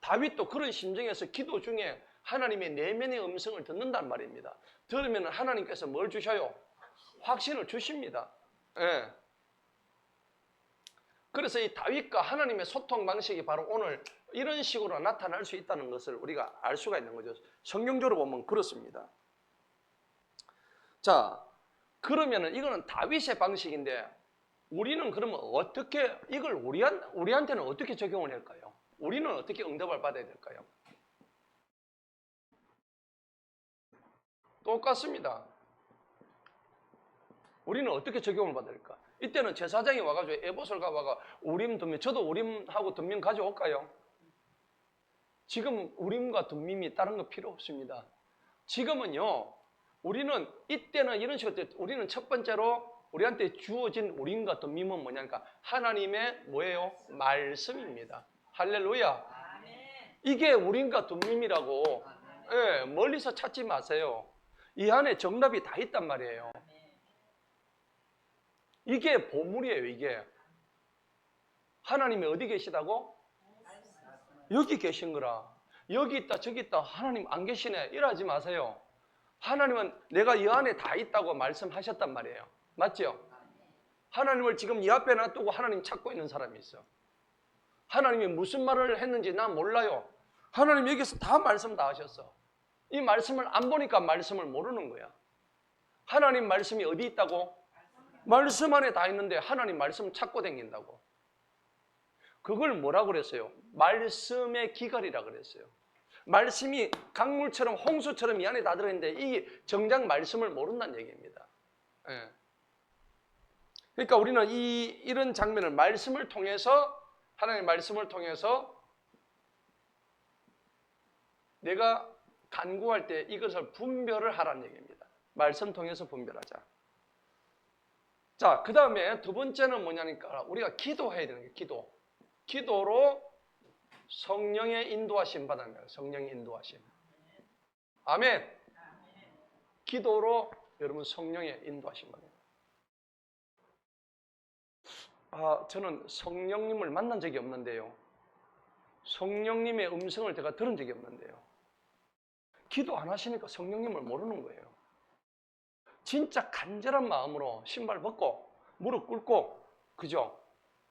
Speaker 1: 다윗도 그런 심정에서 기도 중에 하나님의 내면의 음성을 듣는단 말입니다. 들으면 하나님께서 뭘 주셔요? 확신을 주십니다. 예. 그래서 이 다윗과 하나님의 소통 방식이 바로 오늘 이런 식으로 나타날 수 있다는 것을 우리가 알 수가 있는 거죠. 성경적으로 보면 그렇습니다. 자, 그러면은 이거는 다윗의 방식인데 우리는 그러면 어떻게 이걸 우리한테는 어떻게 적용을 할까요? 우리는 어떻게 응답을 받아야 될까요? 똑같습니다. 우리는 어떻게 적용을 받을까? 이때는 제사장이 와가지고 에봇을 가봐가 우림 둠밈, 저도 우림하고 둠밈 가져올까요? 지금 우림과 둠밈이 다른 거 필요 없습니다. 지금은요, 우리는 이때는 이런 식으로 우리는 첫 번째로 우리한테 주어진 우림과 둠밈은 뭐냐니까 하나님의 뭐예요? 말씀입니다. 할렐루야. 이게 우림과 둠밈이라고. 예, 멀리서 찾지 마세요. 이 안에 정답이 다 있단 말이에요. 이게 보물이에요. 이게 하나님이 어디 계시다고? 여기 계신 거라. 여기 있다 저기 있다 하나님 안 계시네 이러지 마세요. 하나님은 내가 이 안에 다 있다고 말씀하셨단 말이에요. 맞죠? 하나님을 지금 이 앞에 놔두고 하나님 찾고 있는 사람이 있어. 하나님이 무슨 말을 했는지 난 몰라요. 하나님 여기서 다 말씀 다 하셨어. 이 말씀을 안 보니까 말씀을 모르는 거야. 하나님 말씀이 어디 있다고? 말씀 안에 다 있는데 하나님 말씀 찾고 다닌다고. 그걸 뭐라고 그랬어요? 말씀의 기갈이라 그랬어요. 말씀이 강물처럼 홍수처럼 이 안에 다 들어있는데 이게 정작 말씀을 모른다는 얘기입니다. 예. 그러니까 우리는 이런 장면을 말씀을 통해서 하나님의 말씀을 통해서 내가 간구할 때 이것을 분별을 하라는 얘기입니다. 말씀 통해서 분별하자. 자, 그 다음에 두 번째는 뭐냐니까 우리가 기도해야 되는 게 기도로 성령의 인도하심 받는 거예요. 성령의 인도하심. 아멘. 기도로 여러분 성령의 인도하심 받는 거예요. 저는 성령님을 만난 적이 없는데요. 성령님의 음성을 제가 들은 적이 없는데요. 기도 안 하시니까 성령님을 모르는 거예요. 진짜 간절한 마음으로 신발 벗고 무릎 꿇고, 그죠?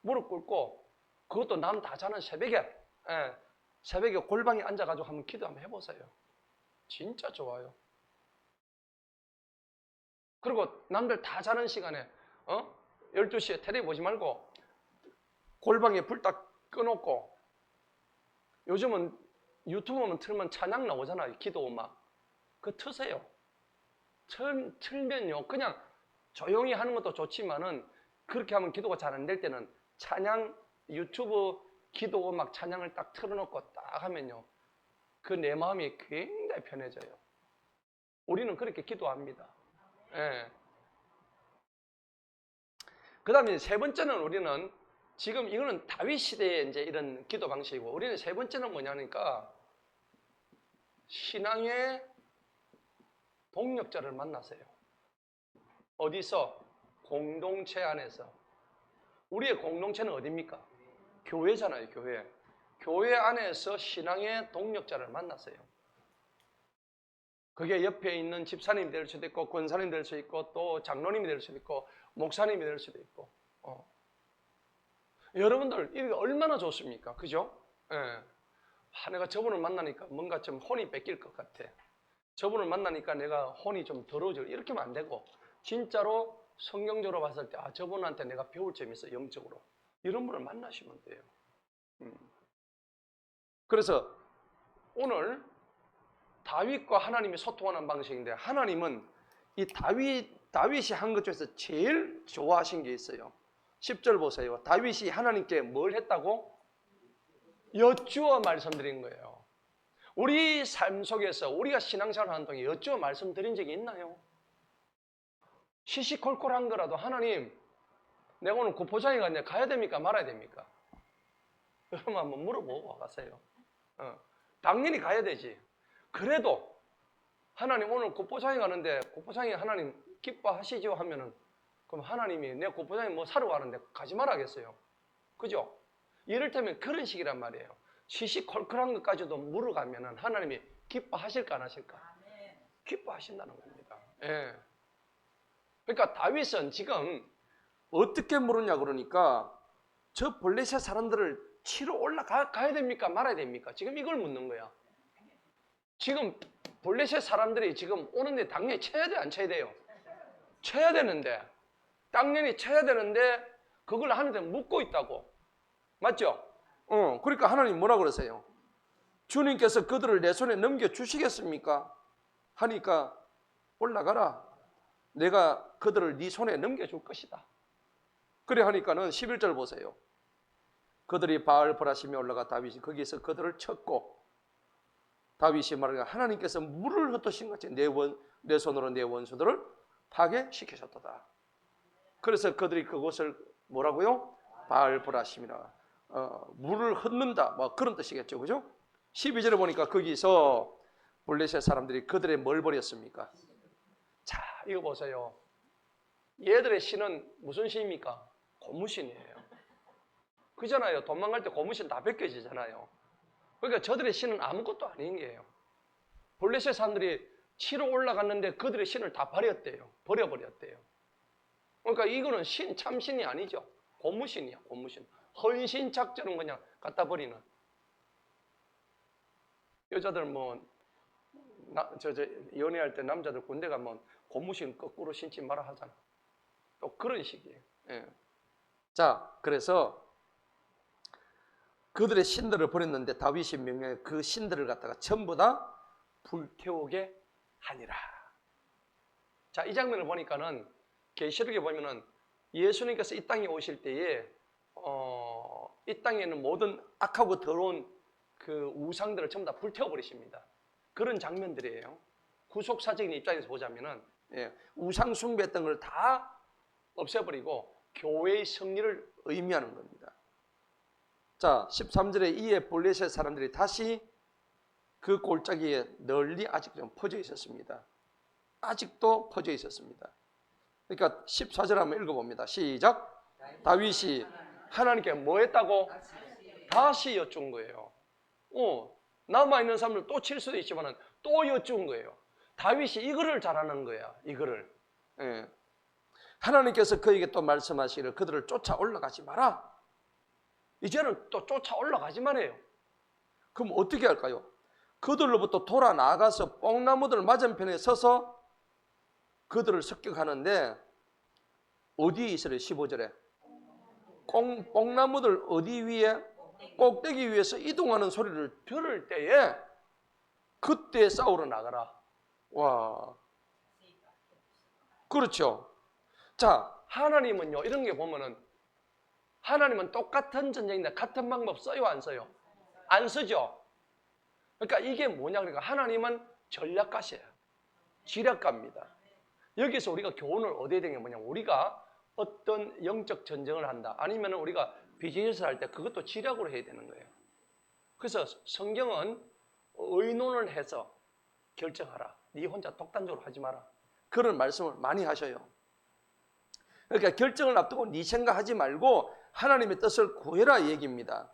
Speaker 1: 무릎 꿇고 그것도 남 다 자는 새벽에 골방에 앉아가지고 한번 기도 한번 해보세요. 진짜 좋아요. 그리고 남들 다 자는 시간에 12시에 텔레비 보지 말고 골방에 불 딱 꺼놓고, 요즘은 유튜브만 틀면 찬양 나오잖아요. 기도 음악. 그거 트세요. 틀면요 그냥 조용히 하는 것도 좋지만은 그렇게 하면 기도가 잘 안 될 때는 찬양 유튜브 기도 음악 찬양을 딱 틀어놓고 딱 하면요 그 내 마음이 굉장히 편해져요. 우리는 그렇게 기도합니다. 예. 그 다음에 세 번째는 우리는 지금 이거는 다윗 시대의 이제 이런 기도 방식이고, 우리는 세 번째는 뭐냐니까 신앙의 동력자를 만나세요. 어디서? 공동체 안에서. 우리의 공동체는 어디입니까? 교회잖아요. 교회. 교회 안에서 신앙의 동력자를 만나세요. 그게 옆에 있는 집사님이 될 수도 있고 권사님이 될 수도 있고 또 장로님이 될 수도 있고 목사님이 될 수도 있고. 여러분들 이게 얼마나 좋습니까? 그죠? 예. 내가 저분을 만나니까 뭔가 좀 혼이 뺏길 것 같아. 저분을 만나니까 내가 혼이 좀 더러워져. 이렇게 하면 안 되고 진짜로 성경적으로 봤을 때 저분한테 내가 배울 점이 있어. 영적으로. 이런 분을 만나시면 돼요. 그래서 오늘 다윗과 하나님이 소통하는 방식인데, 하나님은 이 다윗이 한 것 중에서 제일 좋아하신 게 있어요. 10절 보세요. 다윗이 하나님께 뭘 했다고? 여쭈어 말씀드린 거예요. 우리 삶 속에서 우리가 신앙생활 하는 동안 여쭈어 말씀드린 적이 있나요? 시시콜콜한 거라도 하나님 내가 오늘 구포장에 갔냐 가야 됩니까 말아야 됩니까? 여러분 한번 물어보고 가세요. 당연히 가야 되지. 그래도 하나님 오늘 구포장에 가는데 구포장에 하나님 기뻐하시죠 하면은 그럼 하나님이 내 구포장에 뭐 사러 가는데 가지 말아야겠어요. 그죠? 이를테면 그런 식이란 말이에요. 시시콜콜한 것까지도 물어가면은 하나님이 기뻐하실까 안 하실까? 기뻐하신다는 겁니다. 예. 그러니까 다윗은 지금 어떻게 물었냐 그러니까 저 블레셋 사람들을 치러 올라가야 됩니까 말아야 됩니까? 지금 이걸 묻는 거야. 지금 블레셋 사람들이 지금 오는데 당연히 쳐야 돼 안 쳐야 돼요? 쳐야 되는데, 당연히 쳐야 되는데 그걸 하는데 묻고 있다고. 맞죠?
Speaker 2: 그러니까 하나님 뭐라 그러세요? 주님께서 그들을 내 손에 넘겨주시겠습니까? 하니까 올라가라. 내가 그들을 네 손에 넘겨줄 것이다. 그래 하니까는 11절 보세요. 그들이 바알보라심에 올라가 다윗이 거기서 그들을 쳤고, 다윗이 말하기를 하나님께서 물을 흩으신 같이 내 손으로 내 원수들을 파괴시키셨도다. 그래서 그들이 그곳을 뭐라고요? 바알보라심이라, 물을 흩는다, 뭐 그런 뜻이겠죠, 그죠? 12절에 보니까 거기서 블레셋 사람들이 그들의 뭘 버렸습니까?
Speaker 1: 자, 이거 보세요. 얘들의 신은 무슨 신입니까? 고무신이에요. 그잖아요. 도망갈 때 고무신 다 벗겨지잖아요. 그러니까 저들의 신은 아무것도 아닌 게예요. 블레셋 사람들이 치러 올라갔는데 그들의 신을 다 버렸대요. 버려버렸대요. 그러니까 이거는 참신이 아니죠. 고무신이야, 고무신. 헌신작전은 그냥 갖다 버리는. 여자들 연애할 때 남자들 군대 가면 고무신 거꾸로 신지 마라 하잖아. 또 그런 식이에요. 예.
Speaker 2: 자, 그래서 그들의 신들을 버렸는데 다윗이 명령해 그 신들을 갖다가 전부 다
Speaker 1: 불태우게 하니라. 자, 이 장면을 보니까는 계시록에 보면은 예수님께서 이 땅에 오실 때에 이 땅에 있는 모든 악하고 더러운 그 우상들을 전부 다 불태워버리십니다. 그런 장면들이에요. 구속사적인 입장에서 보자면은
Speaker 2: 우상 숭배했던 걸 다
Speaker 1: 없애버리고 교회의 승리를
Speaker 2: 의미하는 겁니다. 자, 13절에 이에 블레셋 사람들이 다시 그 골짜기에 널리 아직 좀 퍼져 있었습니다. 아직도 퍼져 있었습니다. 그러니까 14절 한번 읽어봅니다. 시작. 다윗이
Speaker 1: 하나님께 뭐 했다고? 다시 여쭌 거예요. 남아있는 사람들 또 칠 수도 있지만 또 여쭌 거예요. 다윗이 이거를 잘하는 거야. 이거를.
Speaker 2: 하나님께서 그에게 또 말씀하시기를 그들을 쫓아 올라가지 마라.
Speaker 1: 이제는 또 쫓아 올라가지만 해요.
Speaker 2: 그럼 어떻게 할까요? 그들로부터 돌아 나가서 뽕나무들 맞은편에 서서 그들을 습격하는데 어디에 있으래? 15절에 뽕나무들 어디 위에? 꼭대기 위에서 이동하는 소리를 들을 때에 그때 싸우러 나가라. 와, 그렇죠. 자,
Speaker 1: 하나님은요, 이런 게 보면은 하나님은 똑같은 전쟁인데 같은 방법 써요, 안 써요? 안 쓰죠. 그러니까 이게 뭐냐? 그러니까 하나님은 전략가시에요. 지략가입니다. 여기서 우리가 교훈을 얻어야 되는 게 뭐냐면 우리가 어떤 영적 전쟁을 한다. 아니면 우리가 비즈니스를 할 때 그것도 지략으로 해야 되는 거예요. 그래서 성경은 의논을 해서 결정하라. 네 혼자 독단적으로 하지 마라.
Speaker 2: 그런 말씀을 많이 하셔요. 그러니까 결정을 앞두고 네 생각하지 말고 하나님의 뜻을 구해라 이 얘기입니다.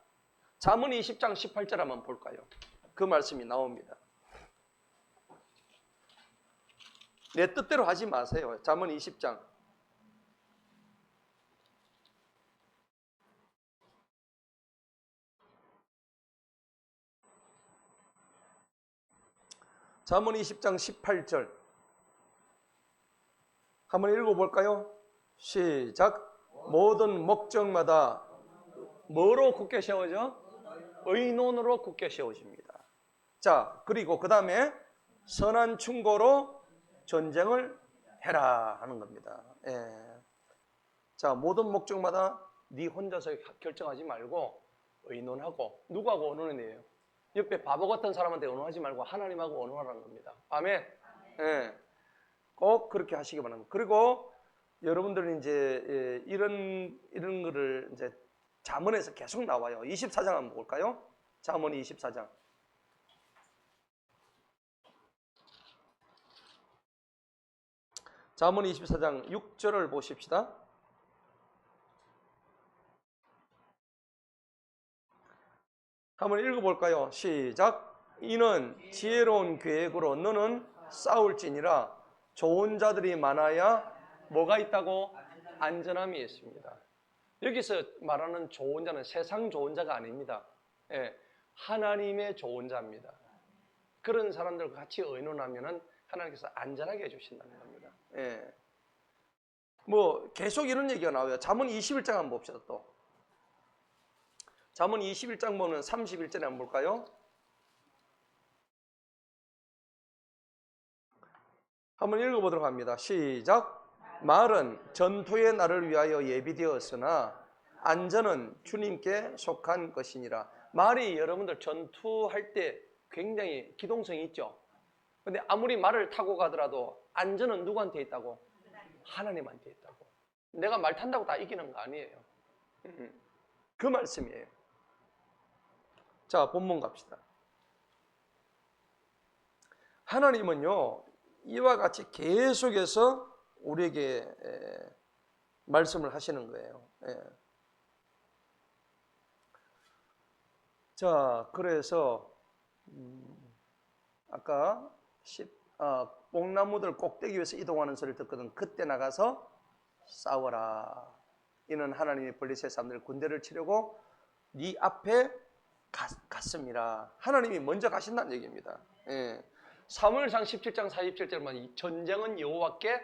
Speaker 1: 잠언 20장 18절 한번 볼까요?
Speaker 2: 그 말씀이 나옵니다. 내 뜻대로 하지 마세요. 잠언 20장. 잠언 20장 18절. 한번 읽어볼까요? 시작. 모든 목적마다
Speaker 1: 뭐로 굳게 세워져? 의논으로 굳게 세워집니다.
Speaker 2: 자, 그리고 그 다음에 선한 충고로 전쟁을 해라 하는 겁니다. 자, 모든 목적마다
Speaker 1: 네 혼자서 결정하지 말고 의논하고. 누구하고 의논해요? 옆에 바보 같은 사람한테 의논하지 말고 하나님하고 의논하라는 겁니다. 아멘.
Speaker 2: 꼭 그렇게 하시기 바랍니다. 그리고 여러분들은 이제 이런 거를 이제 잠언에서 계속 나와요. 24장 한번 볼까요? 잠언 24장. 잠언 24장 6절을 보십시다. 한번 읽어볼까요? 시작. 이는 지혜로운 계획으로 너는 싸울지니라. 좋은 자들이 많아야
Speaker 1: 뭐가 있다고? 안전함이 있습니다. 여기서 말하는 좋은 자는 세상 좋은 자가 아닙니다. 하나님의 좋은 자입니다. 그런 사람들과 같이 의논하면 하나님께서 안전하게 해주신다는 겁니다.
Speaker 2: 뭐 계속 이런 얘기가 나와요. 잠언 21장 한번 봅시다. 또 잠언 21장 보면 31절에 한번 볼까요? 한번 읽어보도록 합니다. 시작. 말은 전투의 날을 위하여 예비되었으나 안전은 주님께 속한 것이니라. 말이 여러분들 전투할 때 굉장히 기동성이 있죠. 근데 아무리 말을 타고 가더라도 안전은 누구한테 있다고? 하나님한테 있다고. 내가 말 탄다고 다 이기는 거 아니에요. 그 말씀이에요. 자, 본문 갑시다. 하나님은요, 이와 같이 계속해서 우리에게 말씀을 하시는 거예요. 자, 그래서 아까 뽕나무들 꼭대기 위에서 이동하는 소리를 듣거든. 그때 나가서 싸워라. 이는 하나님이 블레셋 사람들 군대를 치려고 네 앞에 갔습니다. 하나님이 먼저 가신다는 얘기입니다. 사무엘상 17장 47절만 전쟁은 여호와께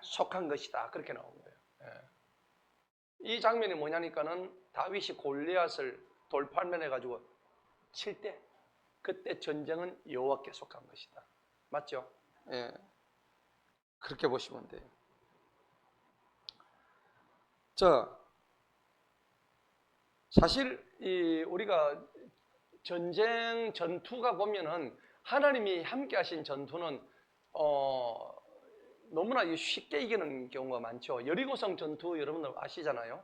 Speaker 2: 속한 것이다. 그렇게 나온 거예요. 이 장면이 뭐냐니까는 다윗이 골리앗을 돌팔면해 가지고 칠 때 그때 전쟁은 여호와께 속한 것이다. 맞죠? 그렇게 보시면 돼요. 자, 사실 우리가 전투가 보면은 하나님이 함께 하신 전투는 너무나 쉽게 이기는 경우가 많죠. 여리고성 전투 여러분들 아시잖아요.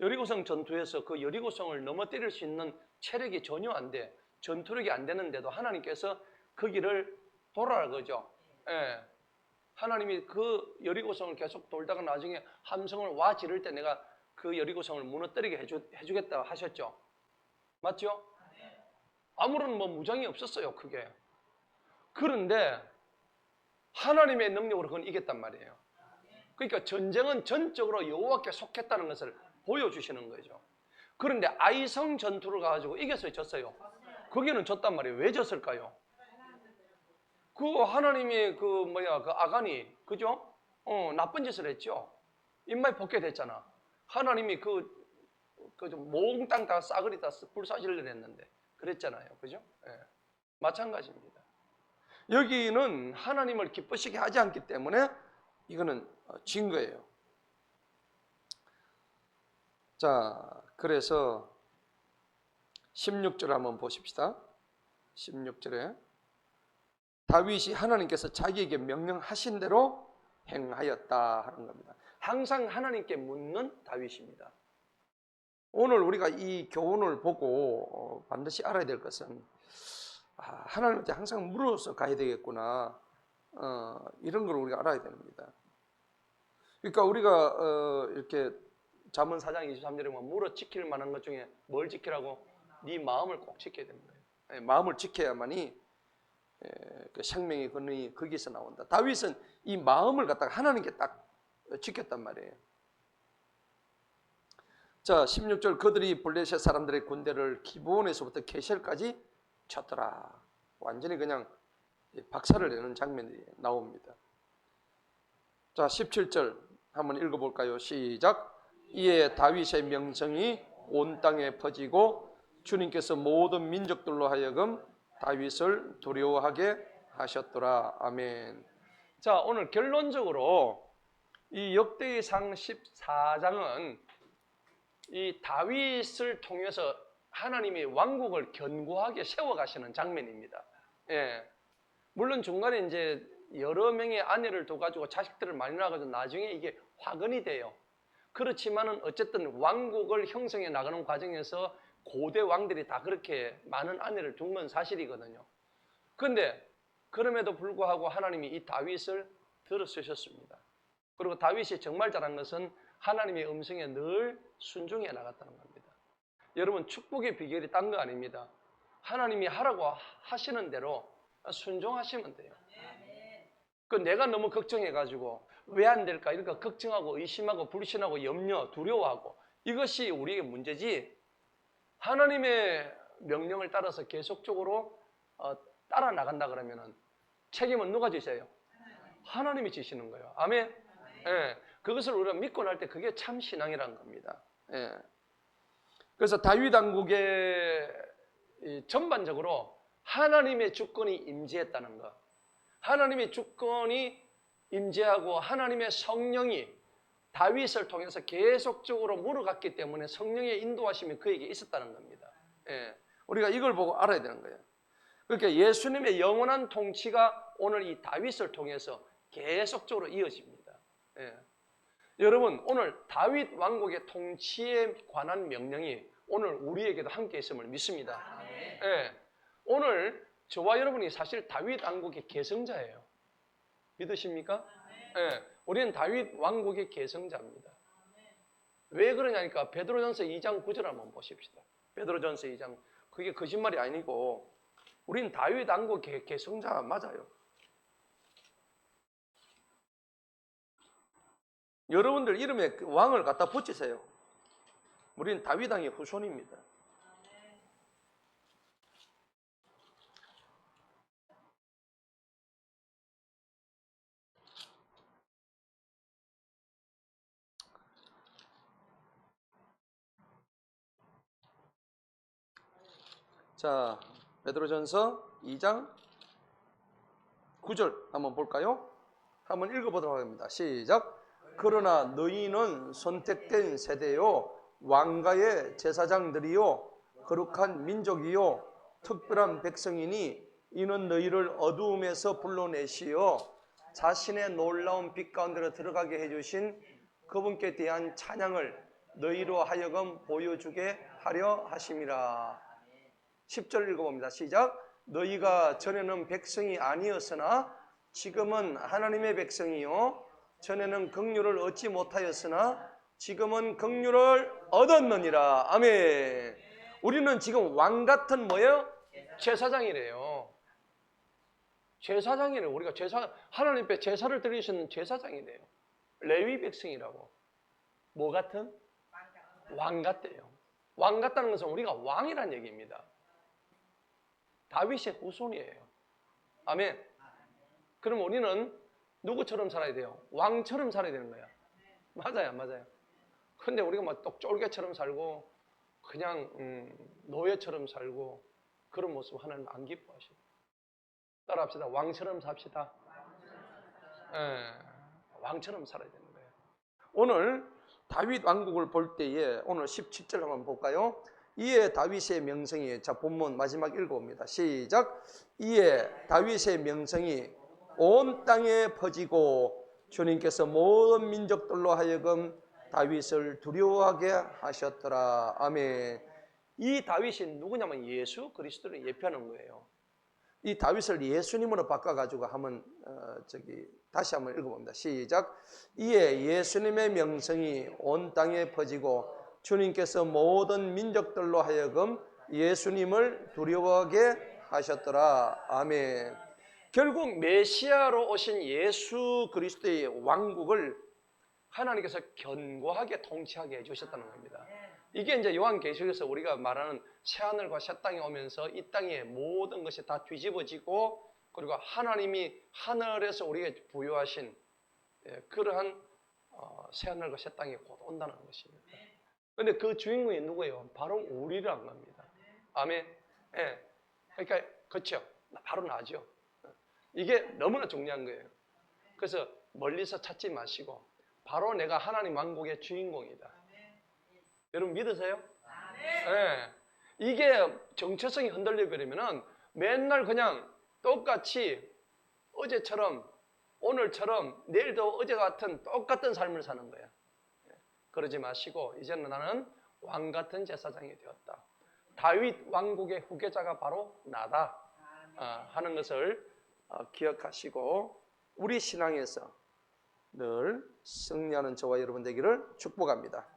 Speaker 2: 여리고성 전투에서 그 여리고성을 넘어뜨릴 수 있는 체력이 전혀 안 돼. 전투력이 안 되는데도 하나님께서 그 길을 돌아라 그죠. 하나님이 그 여리고성을 계속 돌다가 나중에 함성을 와 지를 때 내가 그 여리고성을 무너뜨리게 해주겠다 하셨죠. 맞죠? 아무런 무장이 없었어요, 크게. 그런데 하나님의 능력으로 그건 이겼단 말이에요. 그러니까 전쟁은 전적으로 여호와께 속했다는 것을 보여주시는 거죠. 그런데 아이성 전투를 가지고 이겼어요, 졌어요? 거기는 졌단 말이에요. 왜 졌을까요? 그 하나님이 그 아간이 그죠? 나쁜 짓을 했죠. 입맛이 벗게 됐잖아. 하나님이 몽땅 다 싸그리 다 불사질을 했는데 그랬잖아요, 그죠? 마찬가지입니다. 여기는 하나님을 기쁘시게 하지 않기 때문에 이거는 진 거예요. 자, 그래서 16절 한번 보십시다. 16절에 다윗이 하나님께서 자기에게 명령하신 대로 행하였다 하는 겁니다. 항상 하나님께 묻는 다윗입니다. 오늘 우리가 이 교훈을 보고 반드시 알아야 될 것은 하나님한테 항상 물어서 가야 되겠구나. 이런 걸 우리가 알아야 됩니다. 그러니까 우리가 이렇게 잠언 4장 23절에 보면 물어 지킬 만한 것 중에 뭘 지키라고? 네 마음을 꼭 지켜야 되는 거예요. 마음을 지켜야만이 그 생명의 근원이 거기서 나온다. 다윗은 이 마음을 갖다가 하나님께 딱 지켰단 말이에요. 자, 16절 그들이 블레셋 사람들의 군대를 기브온에서부터 게셀까지 쳤더라. 완전히 그냥 박살을 내는 장면이 나옵니다. 자, 17절 한번 읽어볼까요? 시작. 이에 다윗의 명성이 온 땅에 퍼지고 주님께서 모든 민족들로 하여금 다윗을 두려워하게 하셨더라. 아멘. 자, 오늘 결론적으로 이 역대기상 14장은 이 다윗을 통해서 하나님이 왕국을 견고하게 세워가시는 장면입니다. 물론 중간에 이제 여러 명의 아내를 둬가지고 자식들을 많이 낳아가지고 나중에 이게 화근이 돼요. 그렇지만은 어쨌든 왕국을 형성해 나가는 과정에서 고대 왕들이 다 그렇게 많은 아내를 둔 건 사실이거든요. 그런데 그럼에도 불구하고 하나님이 이 다윗을 들어쓰셨습니다. 그리고 다윗이 정말 잘한 것은 하나님의 음성에 늘 순종해 나갔다는 겁니다. 여러분, 축복의 비결이 딴 거 아닙니다. 하나님이 하라고 하시는 대로 순종하시면 돼요. 그 내가 너무 걱정해가지고 왜 안 될까 이러니까 걱정하고 의심하고 불신하고 염려, 두려워하고 이것이 우리의 문제지, 하나님의 명령을 따라서 계속적으로 따라 나간다 그러면은 책임은 누가 지세요? 하나님이 지시는 거예요. 아멘.
Speaker 1: 그것을 우리가 믿고 날 때 그게 참 신앙이라는 겁니다. 예. 그래서 다윗 왕국에 전반적으로 하나님의 주권이 임재했다는 것, 하나님의 주권이 임재하고 하나님의 성령이 다윗을 통해서 계속적으로 물어갔기 때문에 성령의 인도하심이 그에게 있었다는 겁니다. 예. 우리가 이걸 보고 알아야 되는 거예요. 그러니까 예수님의 영원한 통치가 오늘 이 다윗을 통해서 계속적으로 이어집니다. 예. 여러분, 오늘 다윗 왕국의 통치에 관한 명령이 오늘 우리에게도 함께 있음을 믿습니다. 예. 오늘 저와 여러분이 사실 다윗 왕국의 계승자예요. 믿으십니까? 예. 우리는 다윗 왕국의 계승자입니다. 왜 그러냐니까 베드로전서 2장 9절 한번 보십시다. 베드로전서 2장, 그게 거짓말이 아니고 우리는 다윗 왕국의 계승자 맞아요. 여러분들 이름에 왕을 갖다 붙이세요. 우리는 다윗 왕의 후손입니다. 자, 베드로전서 2장 9절 한번 볼까요? 한번 읽어보도록 하겠습니다. 시작. 그러나 너희는 선택된 세대요, 왕가의 제사장들이요, 거룩한 민족이요, 특별한 백성이니 이는 너희를 어두움에서 불러내시어 자신의 놀라운 빛 가운데로 들어가게 해주신 그분께 대한 찬양을 너희로 하여금 보여주게 하려 하심이라. 10절 읽어봅니다. 시작. 너희가 전에는 백성이 아니었으나 지금은 하나님의 백성이요, 전에는 긍휼을 얻지 못하였으나 지금은 긍휼을 얻었느니라. 아멘. 우리는 지금 왕 같은 뭐예요? 제사장이래요. 제사장이래요. 우리가 하나님 앞에 제사를 드리시는 제사장이래요. 레위 백성이라고. 뭐 같은? 왕 같대요. 왕 같다는 것은 우리가 왕이란 얘기입니다. 다윗의 후손이에요. 아멘. 그럼 우리는 누구처럼 살아야 돼요? 왕처럼 살아야 되는 거야. 맞아요, 맞아요. 근데 우리가 막 똑쫄개처럼 살고 그냥 노예처럼 살고 그런 모습 하나님 안 기뻐하시고. 따라합시다. 왕처럼 삽시다. 왕처럼 살아야 되는 거예요. 오늘 다윗 왕국을 볼 때에 오늘 17절 한번 볼까요? 이에 다윗의 명성이, 자 본문 마지막 읽어봅니다. 시작. 이에 다윗의 명성이 온 땅에 퍼지고 주님께서 모든 민족들로 하여금 다윗을 두려워하게 하셨더라. 아멘. 이 다윗이 누구냐면 예수 그리스도를 예표하는 거예요. 이 다윗을 예수님으로 바꿔가지고 한번 다시 한번 읽어봅니다. 시작. 이에 예수님의 명성이 온 땅에 퍼지고 주님께서 모든 민족들로 하여금 예수님을 두려워하게 하셨더라. 아멘. 결국 메시아로 오신 예수 그리스도의 왕국을 하나님께서 견고하게 통치하게 해주셨다는 겁니다. 이게 이제 요한계시록에서 우리가 말하는 새하늘과 새 땅이 오면서 이 땅의 모든 것이 다 뒤집어지고 그리고 하나님이 하늘에서 우리에게 부여하신 그러한 새하늘과 새 땅이 곧 온다는 것입니다. 그런데 그 주인공이 누구예요? 바로 우리란 겁니다. 아멘. 예. 그러니까 그렇죠. 바로 나죠. 이게 너무나 중요한 거예요. 그래서 멀리서 찾지 마시고 바로 내가 하나님 왕국의 주인공이다. 여러분 믿으세요? 네. 이게 정체성이 흔들려 버리면은 맨날 그냥 똑같이 어제처럼 오늘처럼 내일도 어제 같은 똑같은 삶을 사는 거야. 그러지 마시고 이제는 나는 왕 같은 제사장이 되었다. 다윗 왕국의 후계자가 바로 나다 하는 것을 기억하시고 우리 신앙에서 늘 승리하는 저와 여러분 되기를 축복합니다.